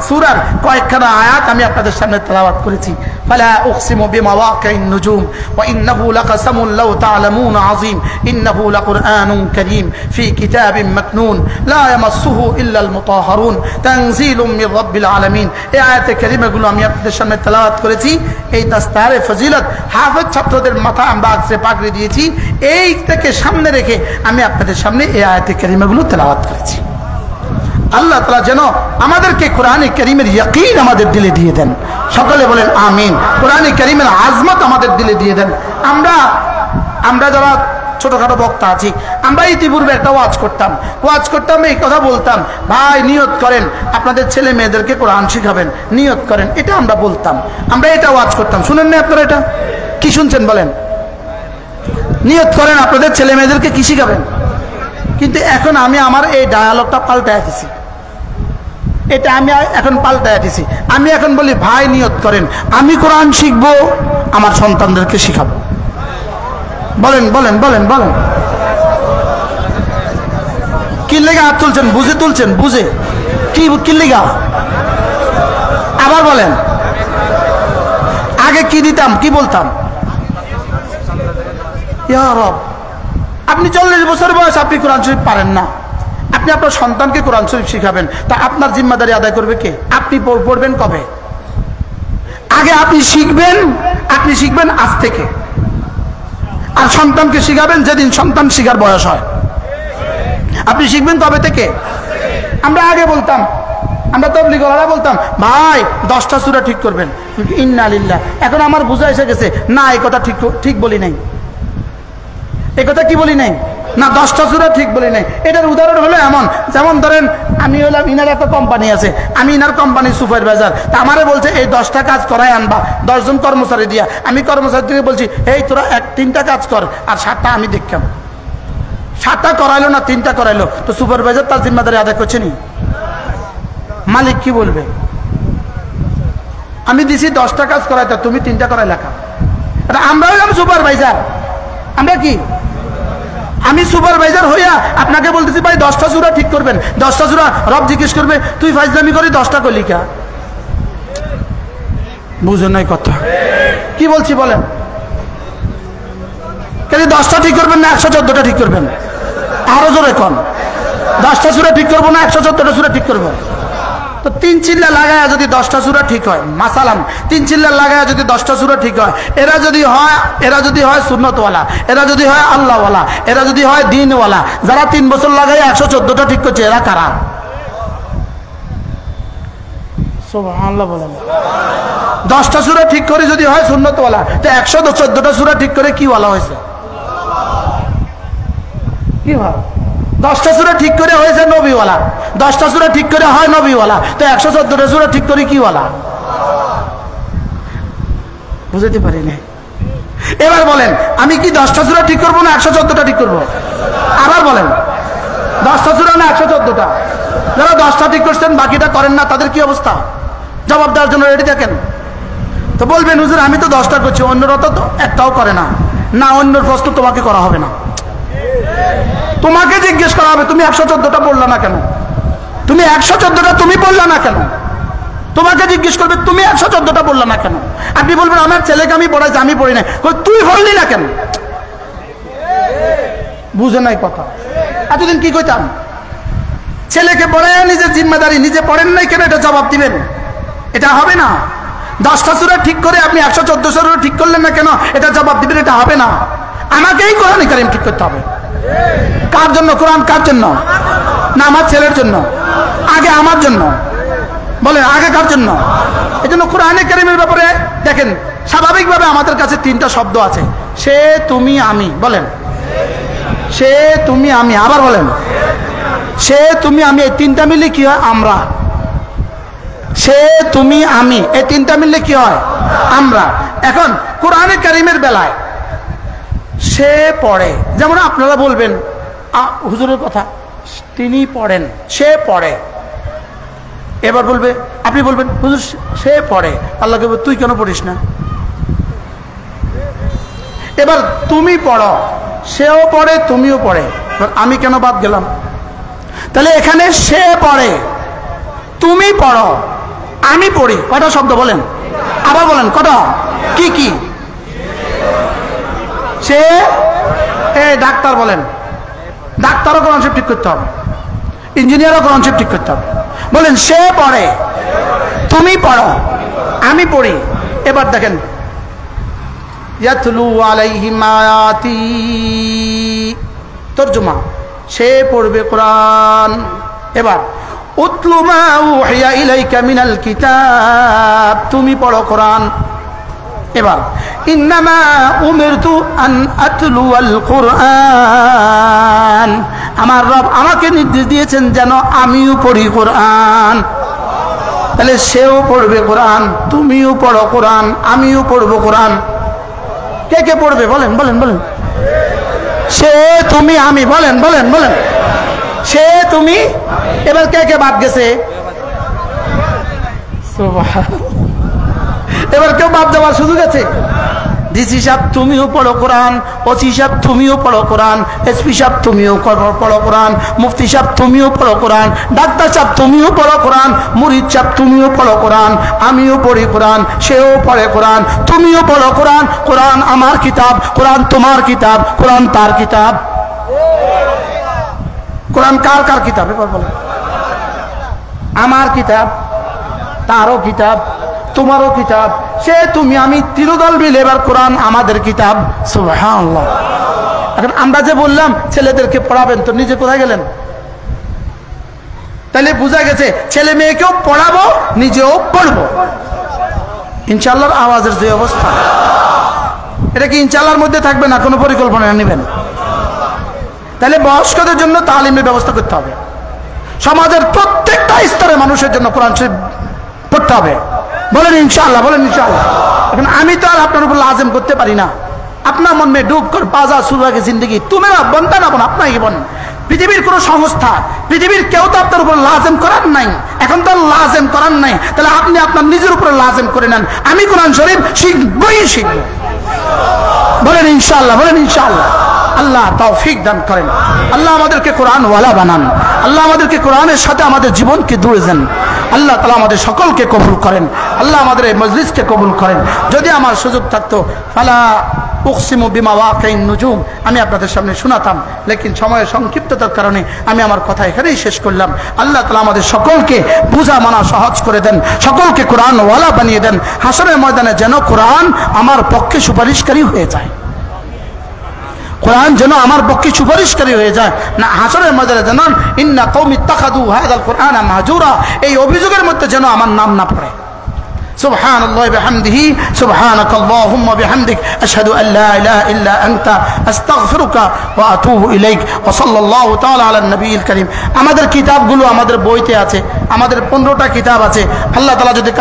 সূরার কয়েকখানা আয়াত আমি আপনাদের সামনে তেলাওয়াত করেছি। ফালা উকসিমু বিমাওয়াকিন নুজুম ওয়া ইন্নাহু লাকাসামুন লাউ তা'লামুন আযীম ইন্নাহু লাকুরআনুন কারীম ফি কিতাবিন মাকনুন লা ইয়ামাসসুহু ইল্লাল মুতাহহারুন তানজিলুম মির রাব্বিল আলামিন। এই আয়াতে কারিমাগুলো আমি আপনাদের সামনে তেলাওয়াত করেছি। এই দাস্তারে ফজিলত হাফেজ ছাত্রদের মাথা আমরা আজকে পাগড়ি দিয়েছি। এই থেকে সামনে রেখে আমি আপনাদের সামনে এই আয়াতে কারিমাগুলো তেলাওয়াত করেছি। আল্লাহ তাআলা যেন আমাদেরকে কোরআনে কারীমের ইয়াকিন আমাদের দিলে দিয়ে দেন। সকলে বলেন আমিন। কোরআনে কারীমের আজমত আমাদের দিলে দিয়ে দেন। আমরা যারা ছোটখাটো বক্তা আছি, আমরা ইতিপূর্বে একটা ওয়াজ করতাম, এই কথা বলতাম, ভাই নিয়ত করেন আপনাদের ছেলে মেয়েদেরকে কোরআন শিখাবেন, নিয়ত করেন, এটা আমরা বলতাম, আমরা এটা ওয়াজ করতাম। শুনেন না আপনারা? এটা কি শুনছেন বলেন? নিয়ত করেন আপনাদের ছেলে মেয়েদেরকে কি শিখাবেন। কিন্তু এখন আমি আমার এই ডায়ালগটা পাল্টায় দিছি, এটা আমি এখন পাল্টায় দিছি। আমি এখন বলি ভাই নিয়ত করেন আমি কোরআন শিখবো, আমার সন্তানদেরকে শিখাবো। বলেন বলেন বলেন বলেন। কি লেগে হাত তুলছেন? বুঝে তুলছেন? বুঝে কি লেগা? আবার বলেন। আগে কি দিতাম, কি বলতাম? ইয়া রব, আপনি 40 বছর বয়স, আপনি কোরআন শরীফ পারেন না, আপনি আপনার সন্তানকে কোরআন শরীফ শিখাবেন, তা আপনার জিম্মাদারি আদায় করবে কে? আপনি পড়বেন কবে? আগে আপনি শিখবেন আজ থেকে, আর সন্তানকে শিখাবেন যেদিন সন্তান শিখার বয়স হয়। আপনি শিখবেন কবে থেকে? আমরা আগে বলতাম, আমরা তাবলীগীরা বলতাম ভাই 10টা সূরা ঠিক করবেন, ইন্না লিল্লাহ। এখন আমার বুঝা এসে গেছে না, এই কথা ঠিক বলি নাই, এই কথা কি বলি নাই, না 10টা সূরা ঠিক বলি নাই। এটার উদাহরণ হলো এমন, যেমন ধরেন আমি হলাম ইনার একটা কোম্পানি আছে, আমি ইনার কোম্পানির সুপারভাইজার, তা আমারে বলছে এই 10টা কাজ করাই আনবা 10 জন কর্মচারী দিয়া। আমি কর্মচারীকে বলছি এই তোরা 3টা কাজ কর, আর 7টা আমি দেখলাম। 7টা করাইলো না 3টা করাইলো, তো সুপারভাইজার তার জিম্মাদারি আদায় করছে নি? মালিক কি বলবে? আমি দিছি 10টা কাজ করাইতে, তুমি 3টা করাই লেখা। আমরা হইলাম সুপারভাইজার, আমরা কি? আমি সুপারভাইজার হইয়া আপনাকে বলতেছি ভাই 10টা সূরা ঠিক করবেন, 10টা সূরা রব জিজ্ঞেস করবে তুই ফাজলামি করি 10টা করলি কা? বুঝেন নাই কথা কি বলছি বলেন? খালি 10টা ঠিক করবেন না 114টা ঠিক করবেন? আরো জোরে কোন? 10টা সূরা ঠিক করবো না 114টা সূরা ঠিক করবো? তো 3 চিল্লা লাগায়া যদি 10টা সূরা ঠিক হয়, মাসালাম 3 চিল্লা লাগায়া যদি 10টা সূরা ঠিক হয়, এরা যদি হয় সুন্নতওয়ালা, এরা যদি হয় আল্লাহওয়ালা, এরা যদি হয় দ্বীনওয়ালা, যারা 3 বছর লাগায় 114টা ঠিক করছে, এরা কারা? সুবহানাল্লাহ বলেন। 10টা সূরা ঠিক করে যদি হয় সুন্নতওয়ালা, তো 114টা সূরা ঠিক করে কি ওয়ালা হয়েছে? কি হয়? 10টা সূরা ঠিক করে হয়েছে নবীওয়ালা, 10টা সূরা ঠিক করে হয় নবীওয়ালা, তো 114টা সূরা ঠিক করে কি ওয়ালা? বুঝতে পারি না। এবার বলেন আমি কি 10টা সূরা ঠিক করবো না 114টা ঠিক করবো? আবার বলেন 10টা সূরা না 114টা? যারা 10টা ঠিক করছেন বাকিটা করেন না, তাদের কি অবস্থা? জবাব দেওয়ার জন্য রেডি থাকেন। তো বলবেন হুজুর আমি তো 10টা করছি, অন্যরা তো একটাও করে না। না, অন্যর প্রশ্ন তোমাকে করা হবে না, তোমাকে জিজ্ঞেস করা হবে তুমি 114টা বললা না কেন? তুমি 114টা তুমি বললা না কেন? তোমাকে জিজ্ঞেস করবে তুমি 114টা বললা না কেন? আপনি বলবেন আমার ছেলেকে আমি পড়াইছি, আমি পড়ি নাই, তুই বললি না কেন? বুঝে নাই কথা। এতদিন কি কইতাম? ছেলেকে পড়ায় নিজের জিম্মাদারি, নিজে পড়েন নাই কেন এটা জবাব দিবেন? এটা হবে না। 10টা সূরা ঠিক করে আপনি 114 সূরা ঠিক করলেন না কেন এটা জবাব দিবেন? এটা হবে না। আমাকেই কোরআন কারীম ঠিক করতে হবে। কার জন্য? কোরআন কার জন্য? না আমার ছেলের জন্য? আগে আমার জন্য। বলেন আগে কার জন্য? এই জন্য কোরআনে কারীমের ব্যাপারে দেখেন স্বাভাবিকভাবে আমাদের কাছে 3টা শব্দ আছে, সে, তুমি, আমি। বলেন সে, তুমি, আমি। আবার বলেন সে তুমি আমি এই তিনটা মিলে কি হয় আমরা। সে তুমি আমি এই তিনটা মিললে কি হয় আমরা। এখন কোরআনে কারিমের বেলায় সে পড়ে, যেমন আপনারা বলবেন হুজুরের কথা, তিনি পড়েন, সে পড়ে। এবার বলবে, আপনি বলবেন হুজুর সে পড়ে, আল্লাহকে বলবে তুই কেন পড়িস না। এবার তুমি পড়ো, সেও পড়ে তুমিও পড়ে, আমি কেন বাদ গেলাম। তাহলে এখানে সে পড়ে, তুমি পড়ো, আমি পড়ি, কটা শব্দ বলেন, আবার বলেন কটা, কি কি। সে ডাক্তার বলেন, ডাক্তারও কনসেপ্ট ঠিক করতে হবে, ইঞ্জিনিয়ারও কনসেপ্ট ঠিক করতে হবে। বলেন সে পড়ে, তুমি পড়ো, আমি পড়ি। এবার দেখেন ইয়াতলু আলাইহিম আয়াতি, তরজমা, সে পড়বে কোরআন। এবার উতলু মা উহিয়া ইলাইকা মিনাল কিতাব, তুমি পড়ো কোরআন। এবার ইন্নামা উমিরতু আন আতলুয়াল কুরআন, আমার রব আমাকে নির্দেশ দিয়েছেন যেন আমিও পড়ি কোরআন। তাহলে সেও পড়বে কোরআন, তুমিও পড়ো কোরআন, আমিও পড়বো কোরআন। কে কে পড়বে বলেন বলেন বলেন। সে তুমি আমি, বলেন বলেন বলেন। সে তুমি, এবার কে কে বাদ গেছে। এবার কেউ বাদ যাওয়ার সুযোগ আছে। ডিসি সাহেব তুমিও পড়ো কোরআন, ওসি সাহেব তুমিও পড়ো কোরআন, এসপি সাহেব তুমিও পড়ো কোরআন, মুফতি সাহেব তুমিও পড়ো কোরআন, ডাক্তার সাহেব তুমিও পড়ো কোরআন, মুরিদ সাহেব তুমিও পড়ো কোরআন, আমিও পড়ি কোরআন, সেও পড়ে কোরআন, তুমিও পড়ো কোরআন। কোরআন আমার কিতাব, কোরআন তোমার কিতাব, কোরআন তার কিতাব। কোরআন কার কার কিতাব এবার বলেন। আমার কিতাব, তারও কিতাব, তোমারও কিতাব, সে তুমি আমি তিরোদল মিলে এবার কোরআন আমাদের কিতাব। সুবহানাল্লাহ। এখন আমরা যে বললাম ছেলেদেরকে পড়াবেন, তো নিজে কোথায় গেলেন। তাহলে বোঝা গেছে ছেলে মেয়েকেও পড়াবো, নিজেও পড়বো ইনশাআল্লাহর আওয়াজের যে অবস্থা, এটা কি ইনশাআল্লাহর মধ্যে থাকবে না কোনো পরিকল্পনা নেবেন। তাহলে বয়স্কদের জন্য তালিমের ব্যবস্থা করতে হবে, সমাজের প্রত্যেকটা স্তরে মানুষের জন্য কোরআন শরীফ পড়তে হবে। বলেন ইনশাআল্লাহ, বলেন ইনশাআল্লাহ। এখন আমি তো আর আপনার উপর লাজেম করতে পারি না। अपना मन में डूब कर बाजा सुबह की जिंदगी तुम्हें बनता ना बन अपना ही बन পৃথিবীর কোন সংস্থা পৃথিবীর কেউ তো আপনার উপর লাজেম করার নাই এখন তো লাজেম করার নাই তাহলে আপনি আপনার নিজের উপর লাজেম করে নেন আমি কোরআন শরীফ শিখবই শিখব বলেন ইনশাআল্লাহ বলেন ইনশাআল্লাহ আল্লাহ তৌফিক দান করেন আল্লাহ আমাদেরকে কোরআন ওয়ালা বানান আল্লাহ আমাদেরকে কোরআনের সাথে আমাদের জীবনকে জুড়ে দেন আল্লাহ তাআলা আমাদের সকলকে কবুল করেন আল্লাহ আমাদের এই মজলিসকে কবুল করেন যদি আমার সুযোগ থাকতো ফালা উকসিমু বিমা ওয়াকিন নুজুম আমি আপনাদের সামনে শোনাতাম लेकिन সময়ের সংক্ষিপ্ততার কারণে আমি আমার কথা এখানেই শেষ করলাম আল্লাহ তাআলা আমাদের সকলকে বুঝা মানা সহজ করে দেন সকলকে কোরআন ওয়ালা বানিয়ে দেন হাসরের ময়দানে যেন কোরআন আমার পক্ষে সুপারিশকারী হয়ে যায় কোরআন যেন আমার পক্ষে সুপারিশকারী হয়ে যায় না হাসরের ময়দানে যেন ইন্না কওমি ইত্তাখাযু হাযাল কুরআনা মাহজুরা এই অভিযোগের মধ্যে যেন আমার নাম না পড়ে سبحان الله بحمده سبحانك اللهم بحمدك أشهد أن لا إله إلا أنت أستغفرك وأتوب إليك وصلى الله تعالى على النبي الكريم আমাদের কিতাবগুলো আমাদের বইতে আছে আমাদের 15টা কিতাব আছে আল্লাহ তাআলা যদি